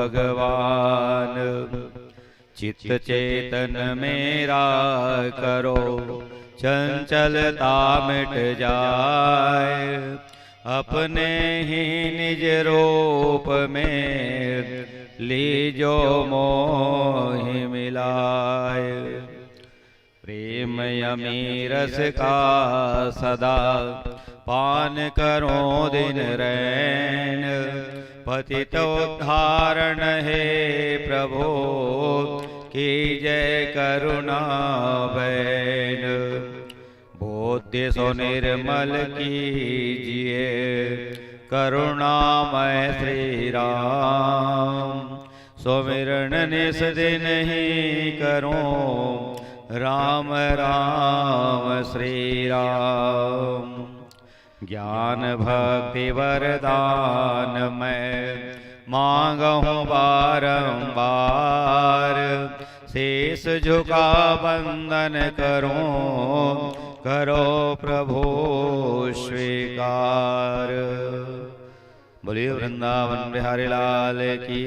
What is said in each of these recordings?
भगवान। चित्त चेतन मेरा करो चंचलता मिट जाए, अपने ही निज रूप में लीजो मोहि मिलाए। प्रेम यमी रस का सदा पान करो दिन रैन, पतित उद्धारण है प्रभु कीजय करुणा बैन। बोध्य सो निर्मल कीजिए करुणामय श्री राम, सुमिरन निस दिन ही करूं राम राम श्री राम। ज्ञान भक्ति वरदान मैं मांगहूँ बारंबार, शीश झुका वंदन करूं करो प्रभु स्वीकार। बोलिए वृंदावन बिहारी लाल की,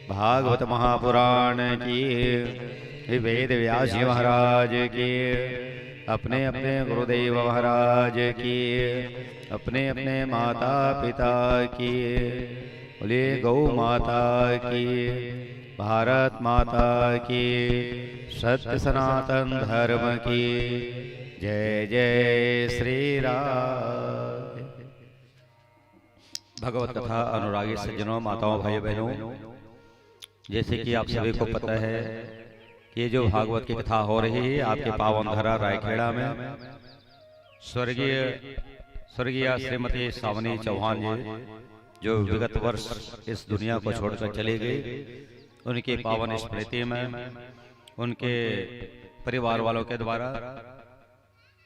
भागवत महापुराण की, वेद व्यास जी महाराज की, अपने अपने गुरुदेव महाराज की, अपने अपने माता पिता की, बोलिए गौ माता की, भारत माता की, सत्य सनातन धर्म की जय जय श्री राम। भगवत कथा अनुरागी सज्जनों, माताओं, भाइयों बहनों, जैसे कि आप सभी को पता है ये जो भागवत की कथा हो रही है आपके पावन धरा रायखेड़ा में, स्वर्गीय श्रीमती सावनी चौहान जी जो विगत वर्ष इस दुनिया को छोड़कर चली गई, उनकी पावन स्मृति में उनके परिवार वालों के द्वारा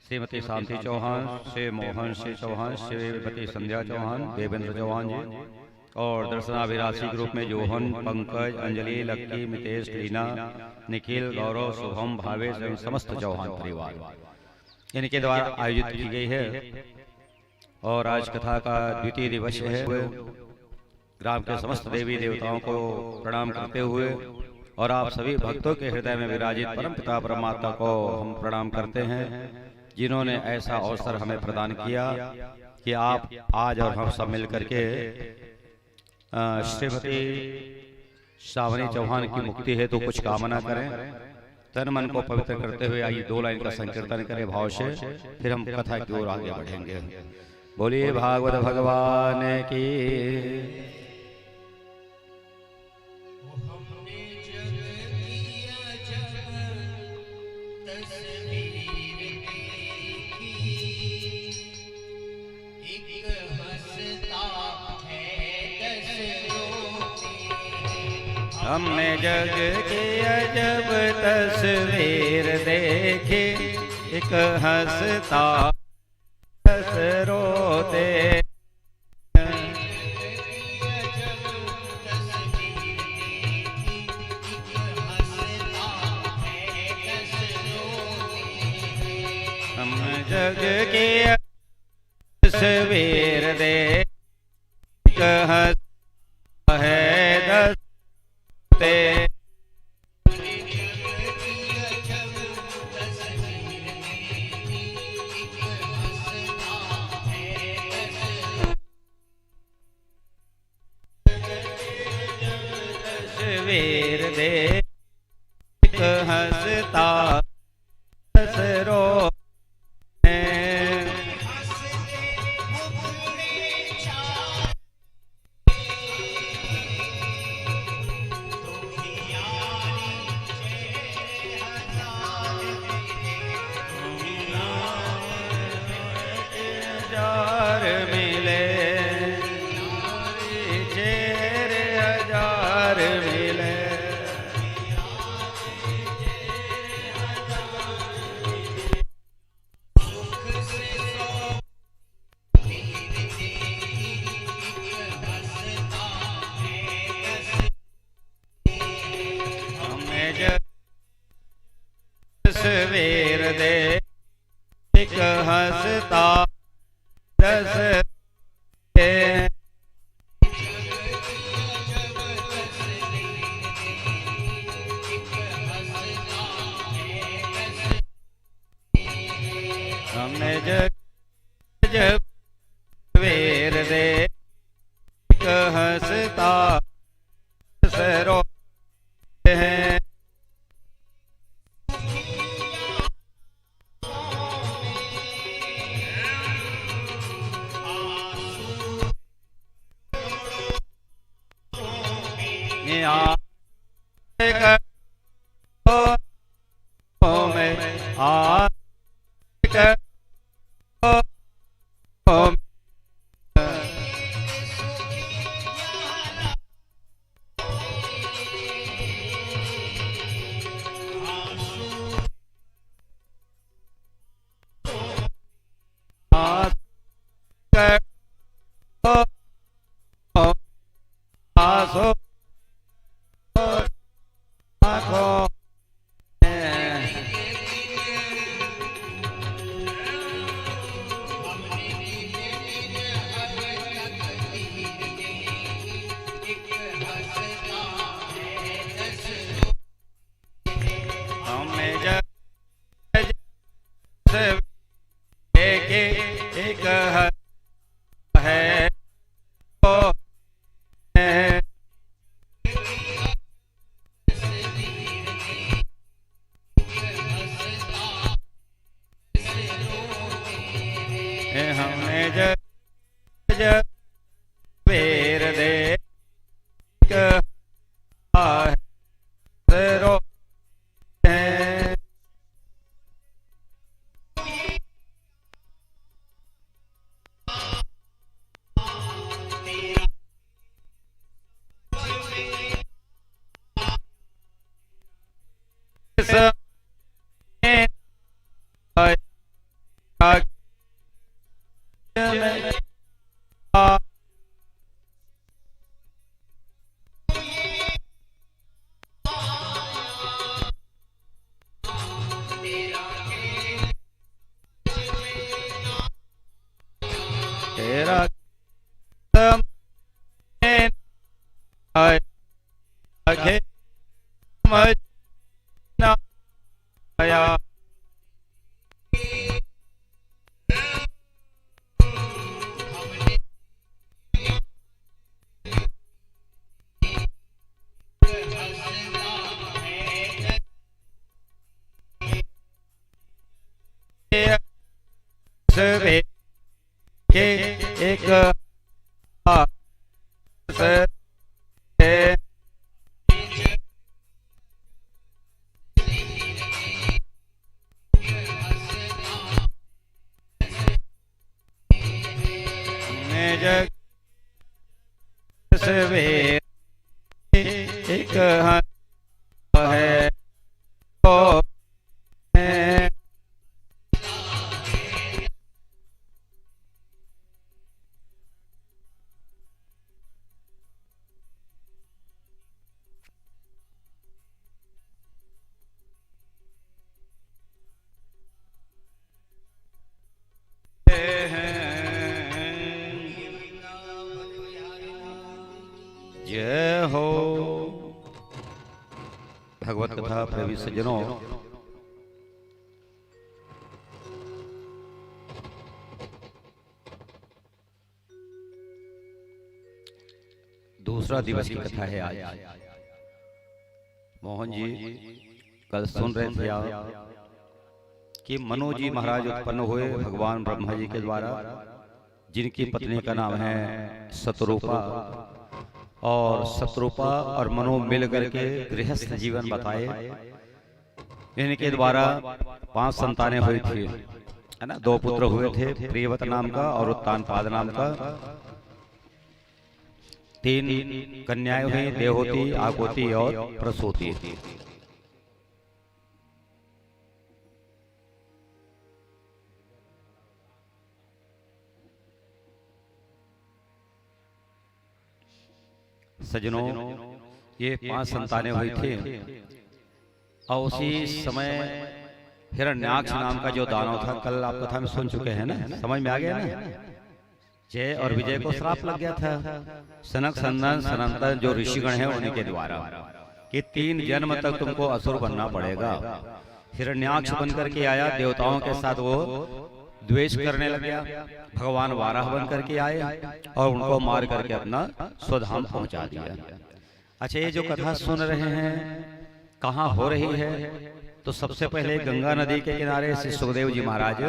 श्रीमती शांति चौहान, श्री मोहन सिंह चौहान, श्रीमती संध्या चौहान, देवेंद्र चौहान जी और दर्शनाभिलाषी ग्रुप में जोहन, पंकज, अंजलि, लक्की, मितेश, लीना, निखिल, गौरव, शुभम, भावेश एवं समस्त चौहान परिवार इनके द्वारा आयोजित की गई है। और आज कथा का द्वितीय दिवस है। ग्राम के समस्त देवी देवताओं को प्रणाम करते हुए और आप सभी भक्तों के हृदय में विराजित परम पिता परमात्मा को हम प्रणाम करते हैं, जिन्होंने ऐसा अवसर हमें प्रदान किया कि आप आज और हम सब मिलकर के श्रीमती सावनी चौहान की मुक्ति है तो कुछ कामना करें। तन मन को पवित्र करते हुए आइए 2 लाइन का संकीर्तन करें भाव से, फिर हम कथा की ओर आगे बढ़ेंगे। बोलिए भागवत भगवान की। हमने जग की अजब तस्वीर देखी, एक हंसता दस रोते। हम जग की तस्वीर देखी, एक हंसता है दस तस्वीर दे एक हंसता दस रो। तस्वीर दे एक हंसता दस एक हंसता से रोते हैं। वेर दे तेरा के एक सवेर एक है तो जय हो। भगवत कथा प्रेमी सज्जनों, दूसरा दिवस की कथा है आज। मोहन जी कल सुन रहे थे आप कि मनु जी महाराज उत्पन्न हुए भगवान ब्रह्मा जी के द्वारा, जिनकी पत्नी का नाम है शतरूपा, और शतरूपा और मनु मिल करके गृहस्थ जीवन बताए। इनके द्वारा 5 संतानें हुई थी, है ना। 2 पुत्र हुए थे, प्रियवत नाम का और उत्तानपाद नाम का। 3 कन्याएं हुई, देवहूति, आकुति और प्रसूति। सज्जनों, ये 5 संतानें हुई थी और उसी समय हिरण्याक्ष नाम का जो दानव था, कल आप कथा में सुन चुके हैं ना, समझ में आ गया ना। जय और विजय को श्राप लग गया था सनक सनंदन सनातन जो ऋषिगण हैं उन्हीं के द्वारा कि 3 जन्म तक तुमको असुर बनना पड़ेगा। हिरण्याक्ष बन करके आया, देवताओं के साथ वो द्वेष करने लग गया। भगवान वाराह बन करके आए और उनको मार करके अपना स्वधाम पहुंचा दिया। अच्छा, ये जो कथा सुन रहे हैं कहाँ हो रही है? तो सबसे पहले गंगा नदी के किनारे श्री सुखदेव जी महाराज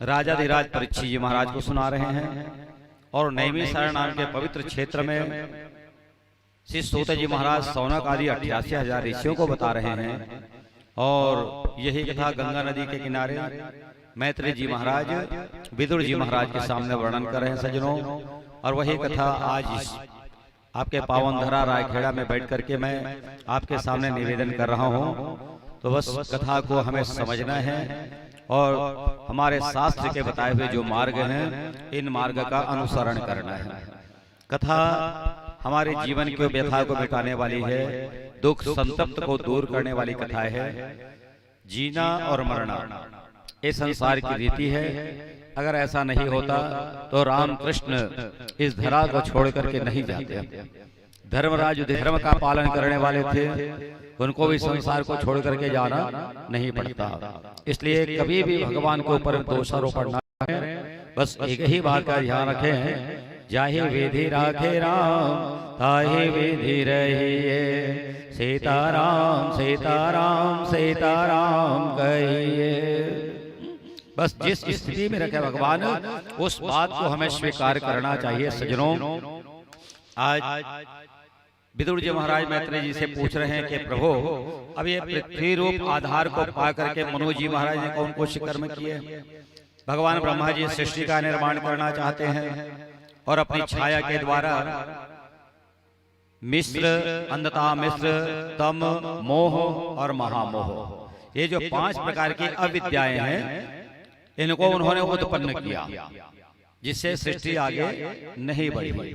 राजाधिराज परीक्षित जी महाराज को सुना रहे हैं और नैमिषारण्य नाम के पवित्र क्षेत्र में श्री सूत जी महाराज सौनक आदि 88,000 ऋषियों को बता रहे हैं। और यही कथा गंगा नदी के किनारे मैत्री जी महाराज विदुर जी महाराज के सामने वर्णन कर रहे हैं सज्जनों। और वही कथा आज आपके पावन धरा रायखेड़ा में बैठ करके मैं आपके सामने निवेदन कर रहा हूँ। तो बस कथा को हमें समझना है और हमारे शास्त्र के बताए हुए जो मार्ग हैं इन मार्ग का अनुसरण करना है। कथा हमारे जीवन के व्यथा को मिटाने वाली है, दुख संतप्त को दूर करने वाली कथा है। जीना और मरना ये संसार की रीति है। अगर ऐसा नहीं होता तो राम कृष्ण इस धरा को छोड़ करके नहीं जाते। धर्मराज धर्म का पालन करने वाले थे, उनको भी संसार को छोड़ करके जाना नहीं पड़ता। इसलिए कभी भी भगवान के ऊपर दोषारोपण न करें। बस एक ही बात का ध्यान रखें, जाहि विधि राखे राम ताहि विधि रहिए, सीताराम सीताराम सीताराम कहिए। बस जिस स्थिति में रखे भगवान उस बात को हमें स्वीकार करना चाहिए। सज्जनों, आज विदुर जी महाराज मैत्री जी से पूछ रहे हैं कि प्रभु अब ये पृथ्वी रूप आधार को पा करके मनु जी महाराज ने कौन कौन से कर्म किए? भगवान ब्रह्मा जी सृष्टि का निर्माण करना चाहते हैं और अपनी छाया के द्वारा मिश्र, अंधता मिश्र, तम, मोह और महामोह, ये जो 5 प्रकार की अविद्याएं हैं इनको उन्होंने उत्पन्न किया, जिससे सृष्टि आगे नहीं बढ़ी।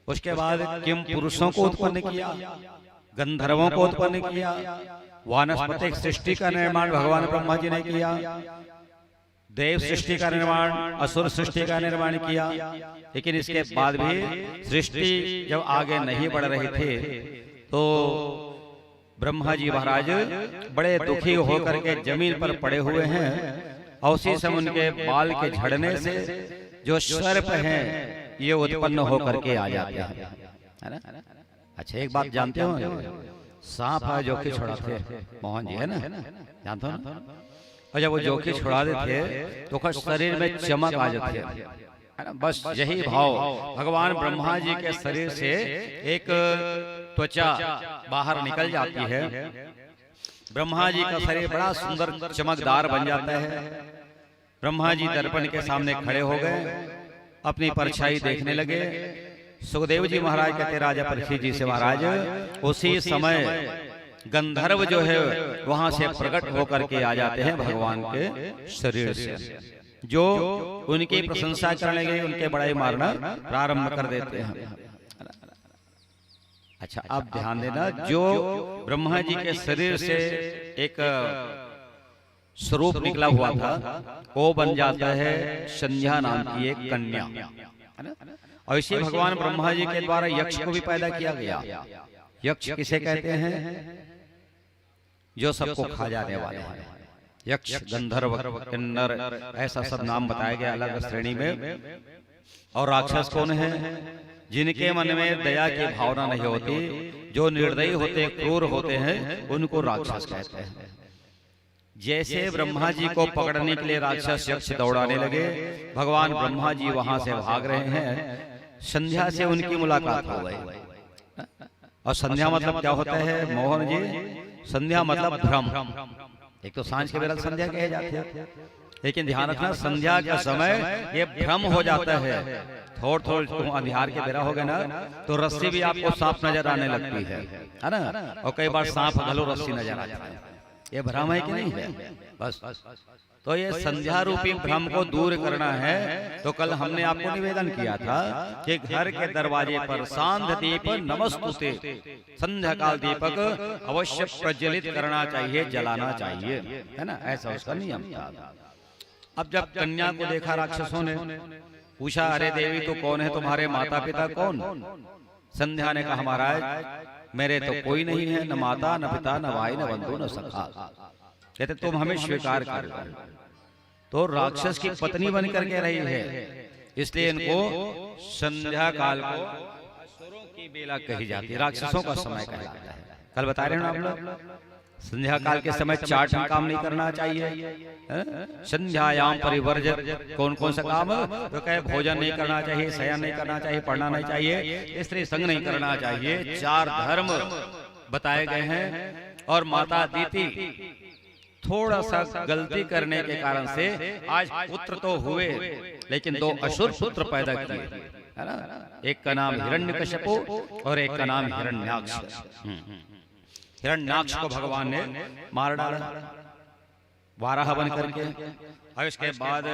उसके बाद किम पुरुषों को उत्पन्न किया, गंधर्वों को उत्पन्न किया, वानस्पतिक सृष्टि का निर्माण भगवान ब्रह्मा जी ने किया, देव सृष्टि का निर्माण, असुर सृष्टि का निर्माण किया। लेकिन इसके बाद भी सृष्टि जब आगे नहीं बढ़ रही थी तो ब्रह्मा जी महाराज बड़े दुखी होकर के जमीन पर पड़े हुए हैं और उसी समय उनके बाल के झड़ने से जो सर्प हैं ये उत्पन्न होकर के आ जाते हैं, है ना? अच्छा, एक बात जानते हो, सांप है जोखी छुड़ाते मोहन जी, है ना, जानते हो ना? और जब वो जोखी छुड़ा देते तो शरीर में चमक आ जाती है ना? बस यही भाव भगवान ब्रह्मा जी के शरीर से एक त्वचा बाहर निकल जाती है। ब्रह्मा जी का शरीर बड़ा सुंदर चमकदार बन जाता है। ब्रह्मा जी दर्पण के सामने खड़े हो गए, अपनी परछाई देखने लगे। सुखदेव जी महाराज कहते राजा परीक्षित जी से, महाराज उसी समय गंधर्व जो है वहां से प्रकट होकर के आ जाते हैं भगवान के शरीर से, जो उनकी प्रशंसा करने लगे, उनके बड़ाई मारना प्रारंभ कर देते हैं। अच्छा, आप ध्यान देना, जो ब्रह्मा जी के शरीर से एक स्वरूप निकला हुआ था वो बन जाता है संध्या नाम की एक कन्या, है ना? और इसी भगवान ब्रह्मा जी के द्वारा यक्ष को भी पैदा किया गया। यक्ष किसे कहते हैं? जो सबको खा जाने वाले हैं। यक्ष, गंधर्व, किन्नर, ऐसा सब नाम बताया गया अलग श्रेणी में। और राक्षस कौन है? जिनके मन में दया की भावना नहीं होती, जो निर्दयी होते, क्रूर होते हैं, उनको राक्षस कहते हैं। जैसे ब्रह्मा जी को पकड़ने के लिए राक्षस यक्ष दौड़ाने लगे, भगवान ब्रह्मा जी वहां से भाग रहे हैं, संध्या से उनकी मुलाकात हो गई। और संध्या मतलब क्या होता है मोहन जी? संध्या मतलब भ्रम। एक तो सांझ के बेला संध्या कहे जाते हैं, लेकिन ध्यान रखना संध्या का समय ये भ्रम हो जाता है। थोड़ थोड़ अंधियार के बेरा हो गए ना तो रस्सी भी आपको सांप नजर आने लगती है ना? और कई बार सांप घलो रस्सी नजर आ जाता है। ये भ्रम है कि नहीं है? बस तो ये संध्या रूपी भ्रम को दूर करना है। तो कल हमने आपको निवेदन किया था कि घर के दरवाजे पर सांध दीप नमस्तुते, संध्या काल दीपक अवश्य प्रज्वलित करना चाहिए, जलाना चाहिए, है ना? ऐसा उसका नियम था। अब जब कन्या को देखा राक्षसों ने, पूछा अरे देवी तो कौन है, तुम्हारे माता पिता कौन? संध्या ने कहा महाराज मेरे तो कोई नहीं है, न माता न पिता न भाई न बंधु न सखा। कहते तुम हमें स्वीकार कर लो। तो राक्षस की पत्नी बन करके रही है, इसलिए इनको संध्या काल को असुरों की बेला कही जाती है, राक्षसों का समय कहलाता है। कल बता रहे हैं आप लोग, संध्या काल के समय 4 काम नहीं करना चाहिए। संध्यायाम परिवर्जित कौन कौन सा काम? तो कहे भोजन नहीं करना चाहिए, शयन नहीं करना चाहिए, पढ़ना नहीं चाहिए, स्त्री संग नहीं करना चाहिए। 4 धर्म बताए गए हैं। और माता दीति थोड़ा सा गलती करने के कारण से आज पुत्र तो हुए, लेकिन 2 असुर पुत्र पैदा किए, है ना। एक का नाम हिरण्यकश्यपु और एक का नाम हिरण्याक्ष। हिरण्याक्ष को भगवान ने मार डाला वाराह बन करके। और इसके बाद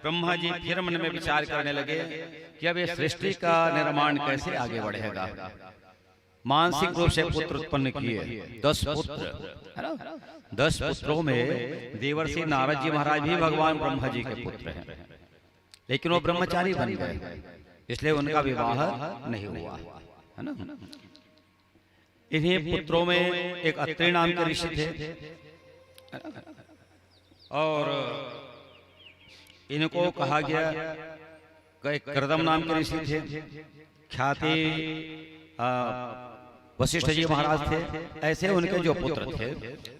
ब्रह्मा जी फिर मन में विचार करने लगे कि अब ये सृष्टि का निर्माण कैसे आगे बढ़ेगा। मानसिक रूप से पुत्र उत्पन्न किए, 10 पुत्र, है ना। 10 पुत्रों में देवर्षि नारद जी महाराज भी भगवान ब्रह्मा जी के पुत्र हैं, लेकिन वो ब्रह्मचारी बन गए, इसलिए उनका विवाह नहीं हुआ, है ना। इन्हीं पुत्रों में एक अत्रि नाम के ऋषि थे, और इनको कहा गया, एक करदम नाम के ऋषि थे, ख्याति वशिष्ठ जी महाराज थे। ऐसे उनके जो पुत्र थे,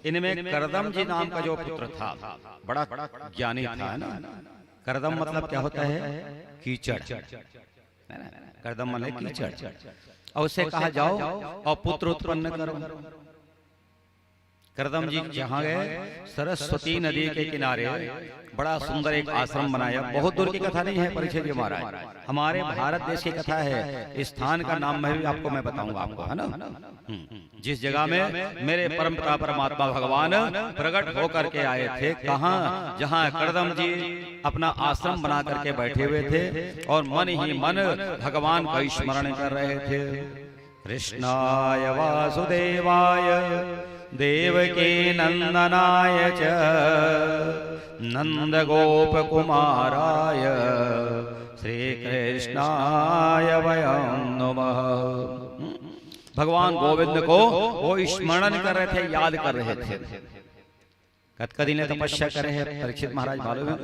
इनमें करदम जी नाम का जो पुत्र था बड़ा ज्ञानी था, है ना। करदम मतलब क्या होता है? कीचड़, करदम माने कीचड़। और उससे कहा जाओ और पुत्र उत्पन्न करो। करदम जी जहाँ गए, सरस्वती नदी के किनारे बड़ा सुंदर एक आश्रम बनाया। बहुत दूर की कथा नहीं है परीक्षित जी महाराज, हमारे भारत देश की कथा है। इस स्थान का नाम मैं भी आपको बताऊंगा आपको, है ना। जिस जगह में मेरे परम पिता परमात्मा भगवान प्रकट होकर के आए थे, कहाँ? जहाँ करदम जी अपना आश्रम बना करके बैठे हुए थे और मन ही मन भगवान का स्मरण कर रहे थे। कृष्णाय वासुदेवाय देवकी नंदनाय च नंद गोप कुमाराय श्री कृष्णाय वयं नमः। भगवान गोविंद को वो स्मरण कर रहे थे, याद कर रहे थे। कतकदी ने तपस्या करे है परीक्षित महाराज, मालूम है?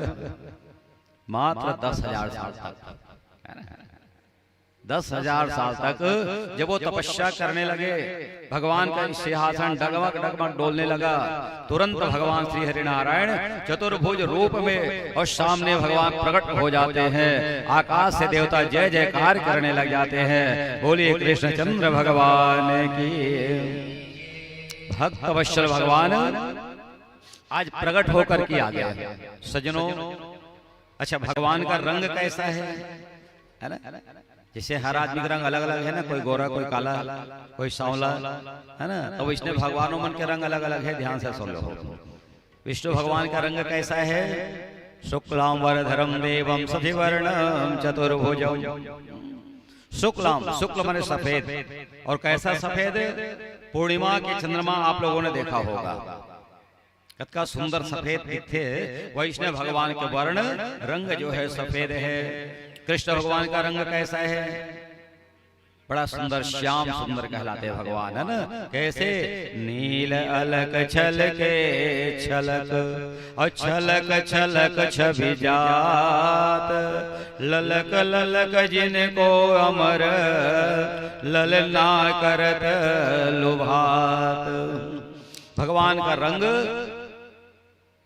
मात्र 10,000 साल तक, 10,000 साल तक जब वो तपस्या करने लगे, भगवान का सिंहासन डगमग डगमग डोलने लगा। तुरंत भगवान श्री हरिनारायण चतुर्भुज रूप में और सामने भगवान प्रकट हो जाते हैं। आकाश से देवता जय जयकार करने लग जाते हैं। बोलिए कृष्णचंद्र भगवान की। भक्त वत्सल भगवान आज प्रकट होकर के आ गया सजनों। अच्छा, भगवान का रंग कैसा है ना? जैसे हर आदमी का रंग अलग अलग है ना, कोई गोरा, कोई काला, कोई सांवला, है ना। तो विष्णु भगवानों मन के रंग अलग अलग है, ध्यान से सुन लो। विष्णु भगवान का रंग कैसा है? शुक्लाम वरधरम देवम शशिवर्णम चतुर्भुजम। शुक्लाम, शुक्ल माने सफेद, और कैसा सफेद? पूर्णिमा के चंद्रमा आप लोगों ने देखा होगा, कतका सुंदर सफेद दिखते। वैष्णव भगवान के वर्ण रंग जो है सफेद है। कृष्ण भगवान का रंग कैसा है? बड़ा सुंदर, श्याम सुंदर कहलाते भगवान, है ना। कैसे? नील अलक छलके छलक और छलक छलक छवि जात, ललक ललक जिनको अमर ललना करत लुभात। भगवान का रंग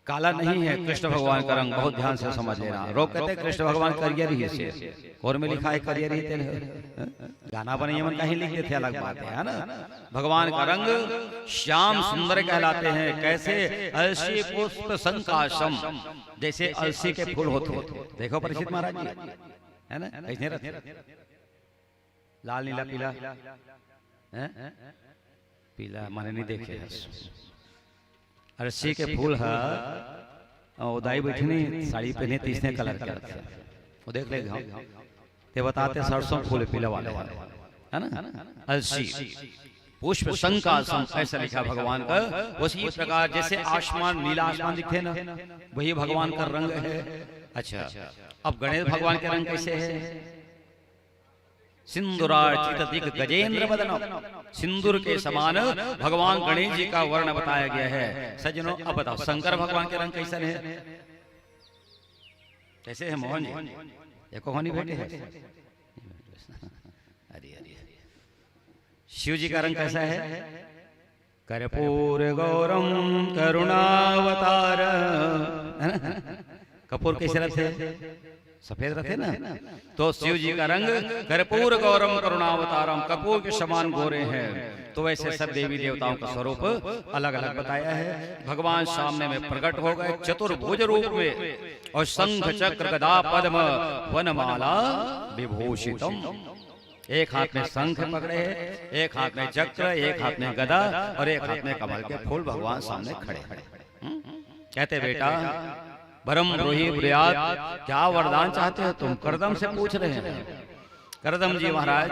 काला नहीं है, कृष्ण भगवान का रंग, बहुत ध्यान से समझ लेना। लोग कहते हैं कृष्ण भगवान करियर ही से, और में लिखा है करियर ही तेरे, गाना बने मन कहीं लिख देते, अलग बात है ना। भगवान का रंग श्याम सुंदर कहलाते हैं। कैसे? अलसी पुष्प संकाशम, जैसे अलसी के फूल होते। देखो परीक्षित महाराज जी, है ना, ऐसे रहते, लाल नीला पीला, पीला माने नहीं देखे। अरसी के फूल है, उदाई बैठनी साड़ी पहने तीसरे कलर करते, वो देख ले ते बताते सरसों फूल पीला वाले, है ना। अलसी पुष्प संकाशम ऐसा लिखा भगवान का। उसी प्रकार जैसे आसमान, नीला आसमान दिखते ना, वही भगवान का रंग है। अच्छा, अब गणेश भगवान के रंग कैसे है? सिंदूरार्चित दिग गजेंद्र बदन, सिंदूर के समान भगवान गणेश जी का वर्ण बताया गया है। सज्जनों, अब बताओ शंकर भगवान के रंग कैसे है? कैसे है मोहन जी? ये कौन बेटे है? अरे अरे, शिव जी का रंग कैसा है? कर्पूर गौरम करुणावतार। कपूर कैसे रहते? सफेद रहते ना। तो शिव जी का रंग कर्पूर गौरम करुणावतारम, कपूर के समान गोरे हैं। तो वैसे सब देवी देवताओं का स्वरूप अलग अलग बताया है। भगवान सामने में प्रकट हो गए चतुर्भुज रूप में, और शंख चक्र गदा पद्म वनमाला विभूषितम। एक हाथ में शंख पकड़े है, एक हाथ में चक्र, एक हाथ में गदा और एक हाथ में कमल के फूल भगवान सामने खड़े। कहते बेटा परम द्रोही ब्रियात, क्या वरदान चाहते हो तुम? करदम से पूछ रहे हैं। करदम जी महाराज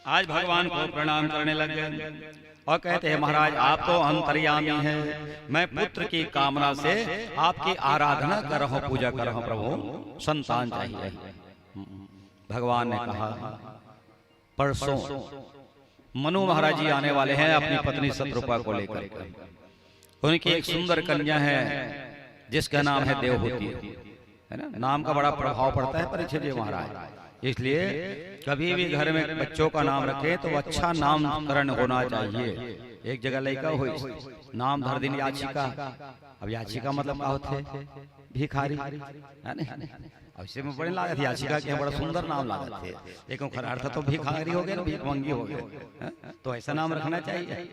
आज भगवान को प्रणाम करने लगे और कहते हैं महाराज आप तो अंतर्यामी हैं, मैं पुत्र की कामना से आपकी आराधना कर रहा हूं, पूजा कर रहा हूं प्रभु, संतान चाहिए। भगवान ने कहा परसों मनु महाराज जी आने वाले हैं अपनी पत्नी शत्रुपा को लेकर। उनकी एक सुंदर कन्या है जिसका नाम है देवहूति, है ना। नाम का बड़ा प्रभाव पड़ता है परीक्षित जी महाराज। इसलिए कभी भी घर में बच्चों का नाम रखे तो अच्छा नामकरण होना चाहिए। एक जगह लड़का हुई, नाम धर दिन याचिका। अब याचिका मतलब क्या होते? भिखारी, है ना। अब इसे में बड़े लागत याचिका के बड़ा सुंदर नाम लागत है, लेकिन खरा अर्थ तो भिखारी हो गए ना, भिखमंगी हो गए। तो ऐसा नाम रखना चाहिए।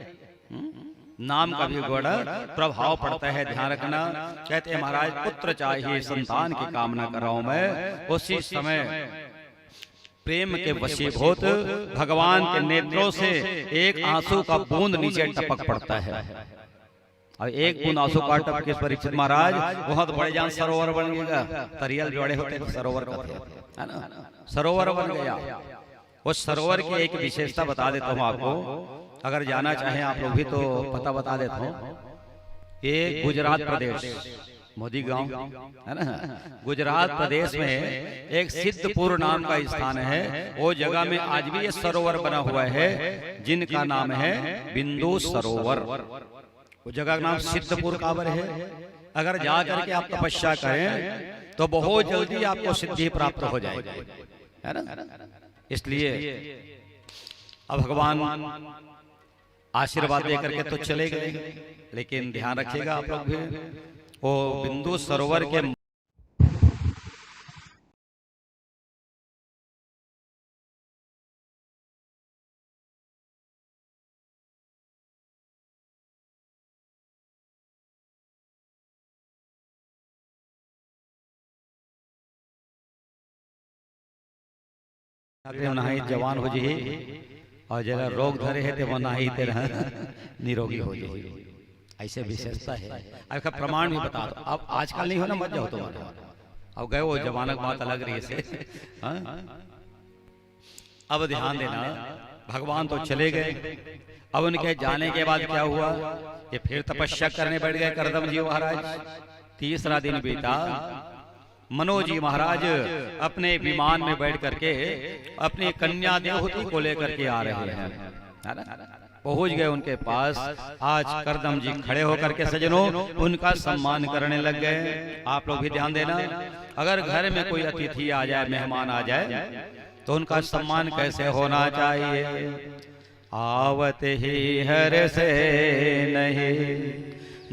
नाम का भी बड़ा प्रभाव पड़ता है, ध्यान रखना। कहते हैं महाराज पुत्र चाहिए, संतान की कामना कर रहा हूं मैं। उसी समय प्रेम के वशीभूत भगवान के नेत्रों से एक आंसू का बूंद नीचे टपक पड़ता है। और एक बूंद आंसू का टपक के परीक्षित महाराज बहुत बड़े जान सरोवर बन गया। तरियल जोड़े होते तो सरोवर का है ना, सरोवर बन गया। उस सरोवर की एक विशेषता बता देता हूँ आपको, अगर जाना चाहें आप लोग भी तो पता बता देता हूँ। ये गुजरात प्रदेश मोदी गांव है ना, गुजरात प्रदेश में एक सिद्धपुर नाम का स्थान है। वो जगह में आज भी ये सरोवर बना हुआ है जिनका नाम है बिंदु सरोवर। वो जगह का नाम सिद्धपुर काबर है। अगर जाकर के आप तपस्या करें तो बहुत जल्दी आपको सिद्धि प्राप्त हो जाएगी, है ना। इसलिए अब भगवान आशीर्वाद देकर के तो चले गए, लेकिन ध्यान रखिएगा आप लोग भी, वो बिंदु सरोवर के नहाई जवान हो जी, और जरा रोग धरे है तो वो नहाई तेरा निरोगी हो जाए। ऐसे विशेषता है। अब प्रमाण भी बता दो। अब आजकल नहीं हो ना, मत जाओ तुम्हारा। अब गए वो जमानक बात अलग रही से। अब ध्यान देना, भगवान तो चले गए। अब उनके जाने के बाद क्या हुआ? ये फिर तपस्या करने बैठ गए करदम जी महाराज। तीसरा दिन बीता, मनोज जी महाराज अपने विमान में बैठ करके अपनी कन्या देवहूति को लेकर के आ रहे हैं। पहुंच गए उनके पास। आज करदम जी खड़े होकर के सजनों उनका सम्मान करने लग गए। आप लोग भी ध्यान देना, अगर घर में कोई अतिथि आ जाए, मेहमान आ जाए, तो उनका सम्मान कैसे होना चाहिए? आवत ही हर से नहीं,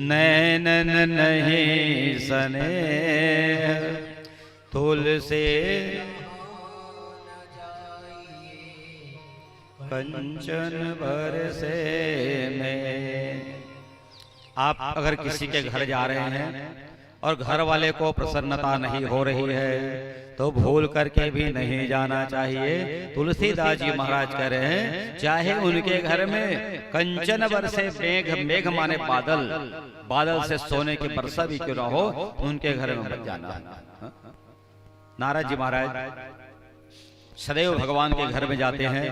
नैनन नहीं सने, तुलसी कंचन बरसे में। आप अगर किसी के घर जा रहे हैं और घर वाले को प्रसन्नता नहीं हो रही है तो भूल करके भी नहीं जाना चाहिए। तुलसीदास जी महाराज कह रहे हैं, चाहे उनके घर में कंचन बरसे मेघ, मेघ माने बादल, बादल से सोने की वर्षा भी क्यों ना हो, उनके घर में मत जाना। नारद जी महाराज सदैव भगवान के घर में जाते हैं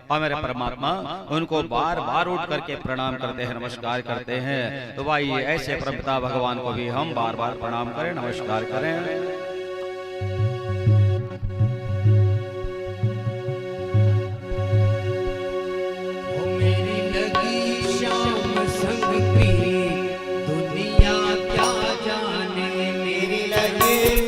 और मेरे परमात्मा उनको बार बार उठ करके प्रणाम करते हैं, नमस्कार करते हैं। तो भाई ऐसे परमपिता भगवान को भी हम बार बार प्रणाम करें, नमस्कार करें। दुनिया क्या जाने मेरी लगी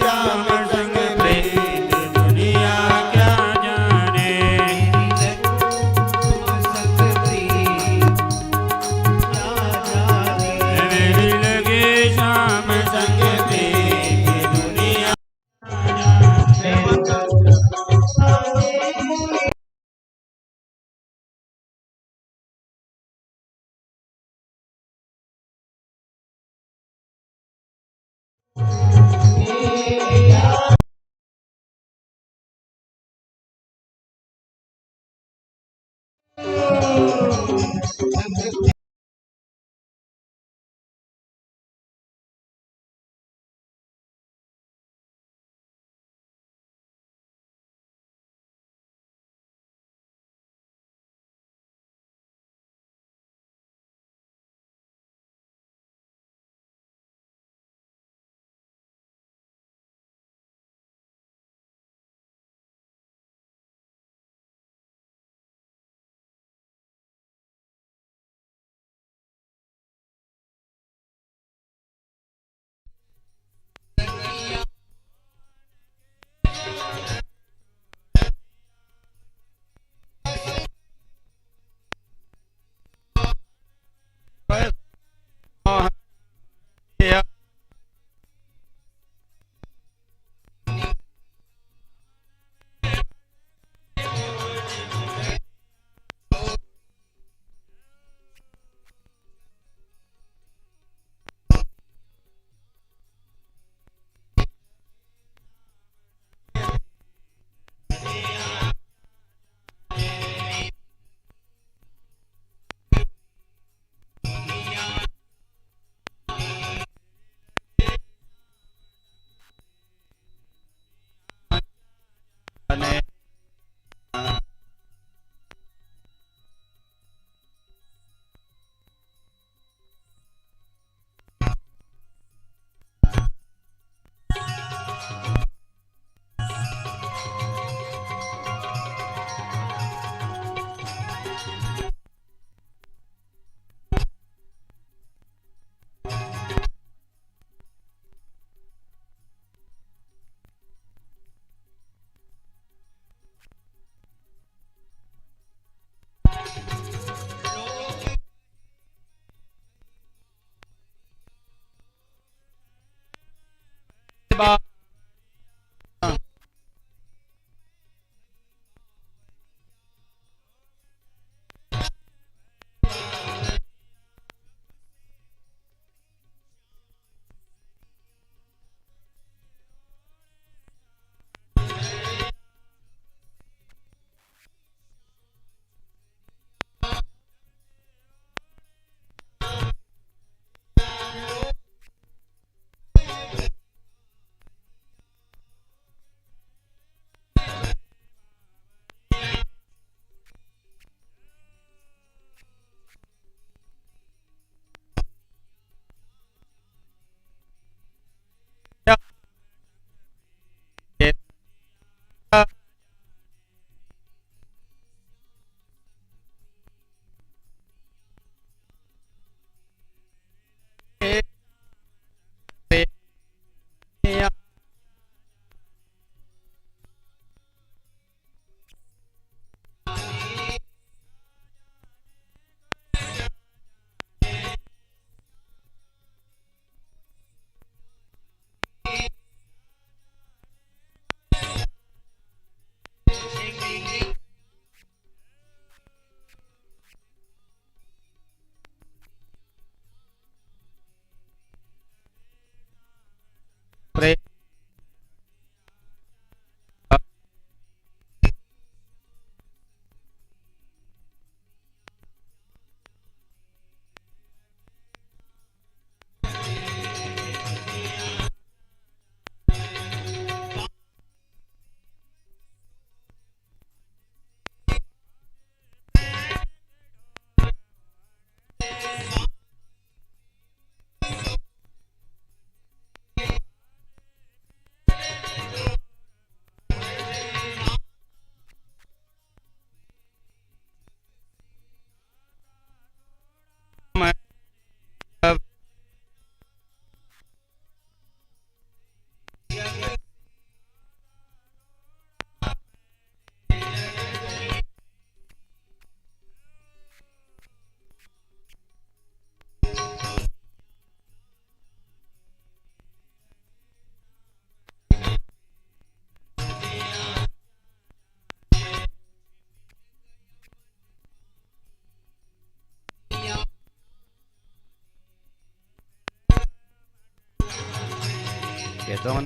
Keton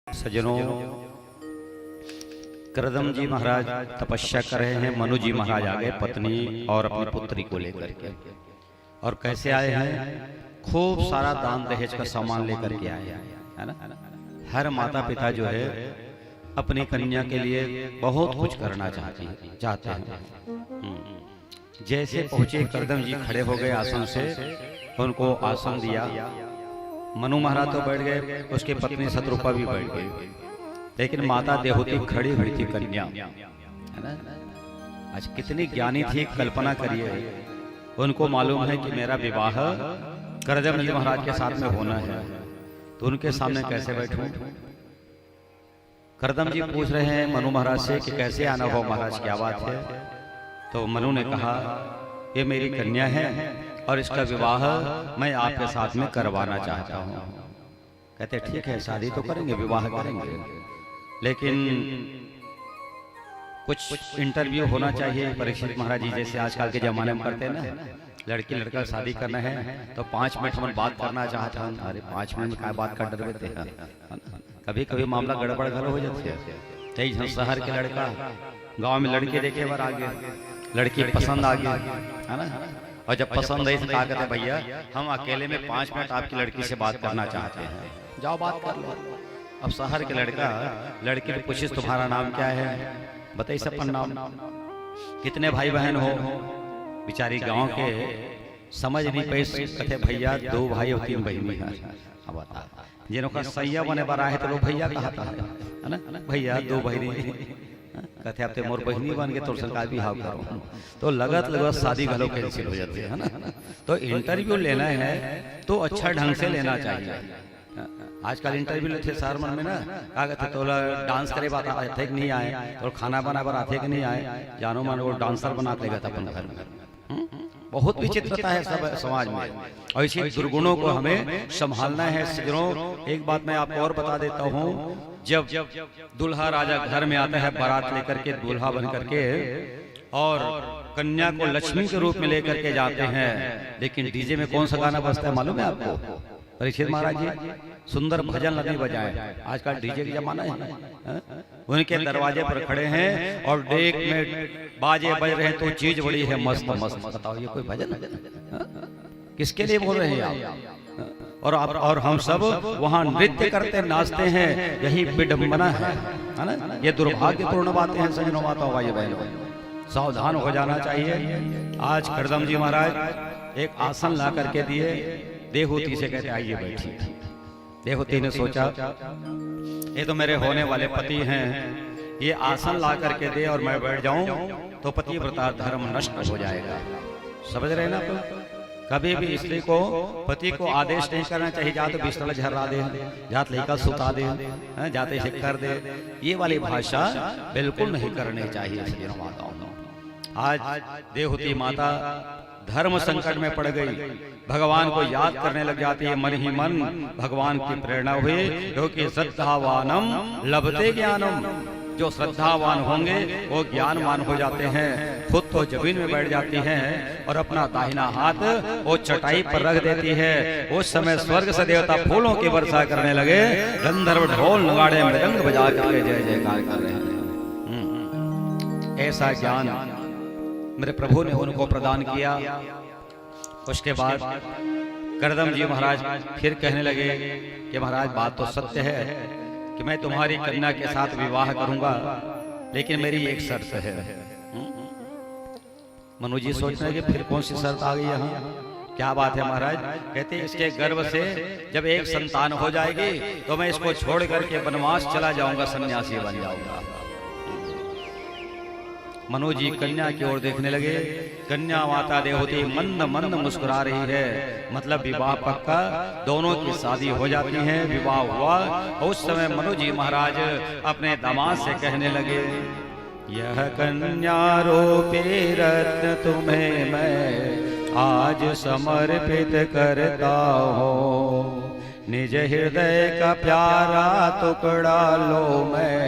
सज्जनों, करदम जी महाराज तपस्या कर रहे हैं। मनु जी महाराज आ गए पत्नी और अपनी पुत्री को लेकर के। और कैसे आए हैं? खूब सारा दान दहेज का सामान लेकर के आए हैं, है ना। हर माता पिता जो है अपनी कन्या के लिए बहुत कुछ करना चाहते हैं। जैसे पहुंचे करदम जी खड़े हो गए आसन से, उनको आसन दिया। मनु महाराज तो बैठ गए, उसके पत्नी शत्रुपा भी बैठ गई, लेकिन माता देहूती खड़ी हुई थी, कन्या, है ना। आज कितनी ज्ञानी थी, कल्पना करिए। उनको मालूम है कि मेरा विवाह करदम जी महाराज के साथ में होना है, तो उनके सामने कैसे बैठूं? करदम जी पूछ रहे हैं मनु महाराज से कि कैसे आना हो महाराज, क्या बात है? तो मनु ने कहा, ये मेरी कन्या है और इसका विवाह मैं आपके साथ में करवाना चाहता हूँ। कहते ठीक है, शादी तो करेंगे, विवाह करेंगे, लेकिन कुछ इंटरव्यू होना चाहिए। परीक्षित महाराज जी जैसे आजकल के जमाने में करते हैं ना, लड़की लड़का शादी करना है तो 5 मिनट हम बात करना चाहते हैं। अरे 5 मिनट में क्या बात कर डरते हैं? कभी कभी मामला गड़बड़ घर हो जाते हैं। कई शहर के लड़का गांव में लड़के देखे बार आ गए, लड़की पसंद आ गई, है ना। और जब पसंद आई तो कहा कहते भैया हम अकेले में 5 मिनट आपकी लड़की से बात करना चाहते हैं, जाओ बात कर लो। अब शहर के लड़का लड़की ने पूछे तुम्हारा नाम क्या है, बताइए सब नाम, कितने भाई बहन हो। बेचारी गांव के समझ नहीं पाई, कहते भैया 2 भाई और 3 बहनी है। अब बता, जिनका सैया बने बड़ा है तो लोग भैया कहता है ना, भैया 2 बहनी। कहते अब तो मोर बहनी बन गए, तो सरकार भी हाव करो, तो लगत शादी घलो कैंसिल हो जाती है ना। तो इंटरव्यू लेना है तो अच्छा ढंग से लेना चाहिए। आजकल इंटरव्यू लेते शहर मन में ना, क्या कहते तो डांस करे बात आते कि नहीं आए, और खाना बना बार आते कि नहीं आए, जानो मानो वो डांसर बना के गए अपन घर में। बहुत विचित्रता है सब समाज में, और इसी दुर्गुणों को हमें संभालना है। सज्जनों, एक बात मैं आपको और बता देता हूँ, जब दूल्हा राजा घर में आता है बारात लेकर के, दूल्हा बन करके, और कन्या को लक्ष्मी के रूप में लेकर के जाते हैं, लेकिन डीजे में कौन सा गाना बजता है मालूम है आपको? परीक्षित महाराज जी सुंदर भजन नहीं बजाए, आजकल डीजे का जमाना है। उनके दरवाजे पर खड़े हैं और डेक में बाजे बज रहे हैं, तो चीज बड़ी है मस्त मस्त। बताओ ये कोई भजन है? किसके लिए बोल रहे हैं आप? और हम सब वहाँ नृत्य करते नाचते हैं, यही विडंबना है ना। ये दुर्भाग्यपूर्ण बातें हैं सज्जनों, माताओं भाई बहनों, सावधान हो जाना चाहिए। आज करदम जी महाराज एक आसन ला करके दिए, देहूती से कहते आइए बैठिए। देहूती ने सोचा ये तो मेरे होने वाले पति हैं, ये आसन ला करके दे और मैं बैठ जाऊं तो पतिव्रता धर्म नष्ट हो जाएगा। समझ रहे ना आप? कभी भी स्त्री को पति को आदेश नहीं करना चाहिए, जा तो बिस्तर झर्रा दे, जात लेकर सुता दे, जाते से कर दे, ये वाली भाषा बिल्कुल नहीं करनी चाहिए। आज देहूती माता धर्म संकट में पड़ गई, भगवान को याद करने लग जाती है, मन ही मन भगवान की प्रेरणा हुई, क्योंकि श्रद्धावानम लभते ज्ञानम। जो श्रद्धावान होंगे वो ज्ञानवान हो जाते हैं। खुद तो जमीन में बैठ जाती हैं और अपना दाहिना हाथ वो चटाई पर रख देती है। उस समय स्वर्ग से देवता फूलों की वर्षा करने लगे, गंधर्व ढोल नगाड़े मृदंग बजा करके जय जयकार कर रहे हैं। ऐसा ज्ञान मेरे प्रभु ने उनको प्रदान किया। उसके बाद करदम जी महाराज फिर कहने लगे कि महाराज बात तो सत्य है कि मैं तुम्हारी कन्या के साथ विवाह करूंगा, लेकिन मेरी एक शर्त है। मनु जी सोच रहे कि फिर कौन सी शर्त आ गई यहाँ? क्या बात है महाराज? कहते इसके गर्भ से जब एक संतान हो जाएगी तो मैं इसको छोड़ करके वनवास चला जाऊंगा, सन्यासी बन जाऊंगा। मनु जी कन्या की ओर देखने लगे। कन्या माता देवहूति मंद मंद मुस्कुरा रही है, मतलब विवाह पक्का, दोनों की शादी हो जाती है, विवाह हुआ। उस समय मनु जी महाराज अपने दामाद से कहने लगे, यह कन्या रूपी रत्न तुम्हें मैं आज समर्पित करता हूँ, निज हृदय का प्यारा टुकड़ा लो मैं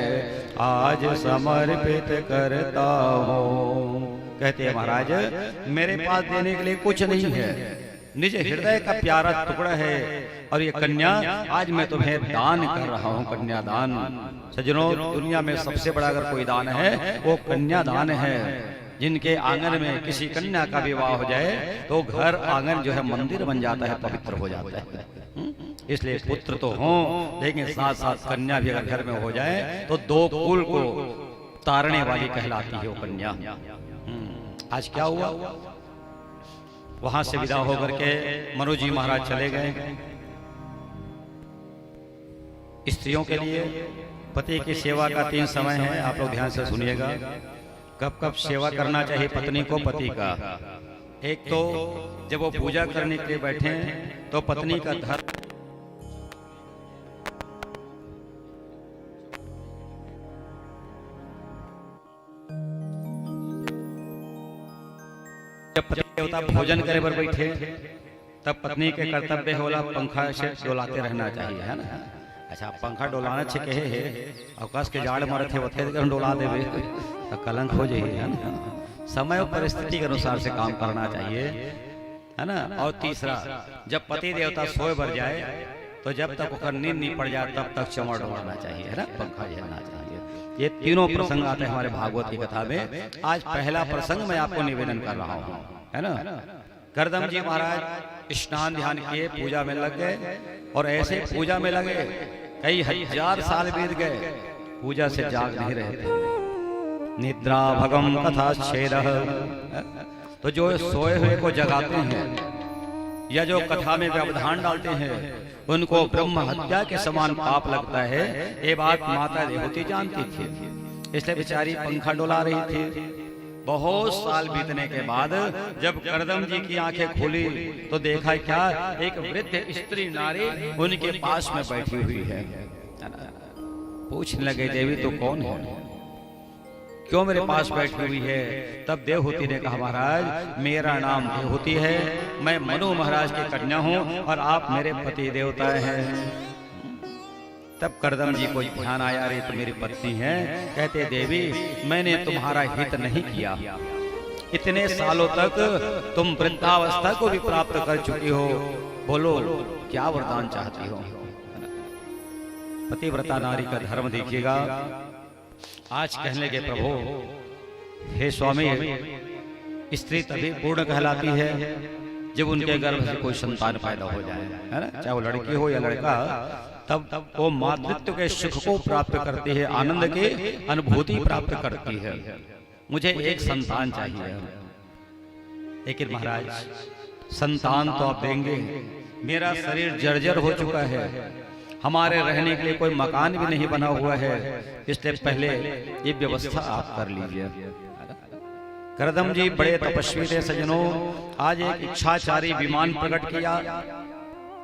आज समर्पित करता हूँ। कहते हैं महाराज मेरे पास देने के लिए कुछ नहीं है, निज हृदय का प्यारा टुकड़ा है और ये कन्या आज मैं तुम्हें दान कर रहा हूँ, कन्यादान। सज्जनों, दुनिया में सबसे बड़ा अगर कोई दान है वो कन्यादान है। जिनके आंगन में किसी कन्या का विवाह हो जाए तो घर आंगन जो है मंदिर बन जाता है, पवित्र हो जाता है। इसलिए पुत्र तो हो, लेकिन साथ साथ कन्या भी अगर घर में हो जाए तो दो कुल को तारने वाली कहलाती है वो कन्या। आज क्या हुआ, वहां से विदा होकर के मनु जी महाराज चले गए। स्त्रियों के लिए पति की सेवा का 3 समय है, आप लोग ध्यान से सुनिएगा। कब कब सेवा करना चाहिए पत्नी को पति का। एक तो जब वो पूजा करने के लिए बैठे तो पत्नी का धर्म, जब पति देवता भोजन करे पर बैठे तब पत्नी के कर्तव्य होला पंखा से डोलाते रहना चाहिए, है ना। अच्छा, पंखा डोलाना छे कहे है, अवकाश के जाड़ मारे थे वथे डोला देवे तो कलंक हो जाइए, है ना। समय और परिस्थिति के अनुसार से काम करना चाहिए, है ना। और तीसरा, जब पति देवता सोए भर जाए तो जब तक उसका नींद नहीं पड़ जाए तब तक चमड़ डोलाना चाहिए, है ना, पंखा झेलना चाहिए। ये तीनों प्रसंग आते हैं हमारे भागवत की कथा में। आज पहला प्रसंग मैं आपको निवेदन कर रहा हूँ, है ना। करदम जी महाराज स्नान ध्यान किए, पूजा में लग गए और ऐसे पूजा में लगे कई हजार साल बीत गए, पूजा से जाग नहीं रहे थे। निद्रा भगम कथा छेद, तो जो सोए हुए को जगाते हैं या जो कथा में व्यवधान डालते हैं उनको ब्रह्म हत्या के समान पाप लगता है। ये बात माता देवहूति जानती थी, इसलिए बेचारी पंखा डोला रही थी। बहुत साल बीतने के बाद जब करदम जी की आंखें खुली तो देखा क्या, एक वृद्ध स्त्री नारी उनके पास में बैठी हुई है। पूछने लगे, देवी तो कौन है, क्यों मेरे पास बैठी हुई है। तब देवहूति ने कहा, महाराज मेरा नाम देवहूति है, मैं मनु महाराज की कन्या हूँ और आप मेरे पति देवता हैं। तब करदम जी को ध्यान आया, अरे तो मेरी पत्नी है। कहते, देवी मैंने तुम्हारा हित नहीं किया, इतने सालों तक तुम वृद्धावस्था को भी प्राप्त कर चुकी हो, बोलो क्या वरदान चाहती हो। पतिव्रता नारी का धर्म देखिएगा। आज कहने लगे, प्रभु हे स्वामी, स्त्री तभी पूर्ण कहलाती है जब उनके गर्भ से कोई संतान पैदा हो जाए, है ना, चाहे वो लड़की हो या लड़का, तब वो मातृत्व के सुख को प्राप्त करती है, आनंद की अनुभूति प्राप्त करती है। मुझे एक संतान चाहिए। लेकिन महाराज संतान तो आप देंगे, मेरा शरीर जर्जर हो चुका है, हमारे रहने के लिए कोई मकान भी नहीं बना हुआ है, इसलिए पहले ये व्यवस्था आप कर लीजिए। करदम जी बड़े तपस्वी थे सज्जनों। आज एक इच्छाचारी विमान प्रकट किया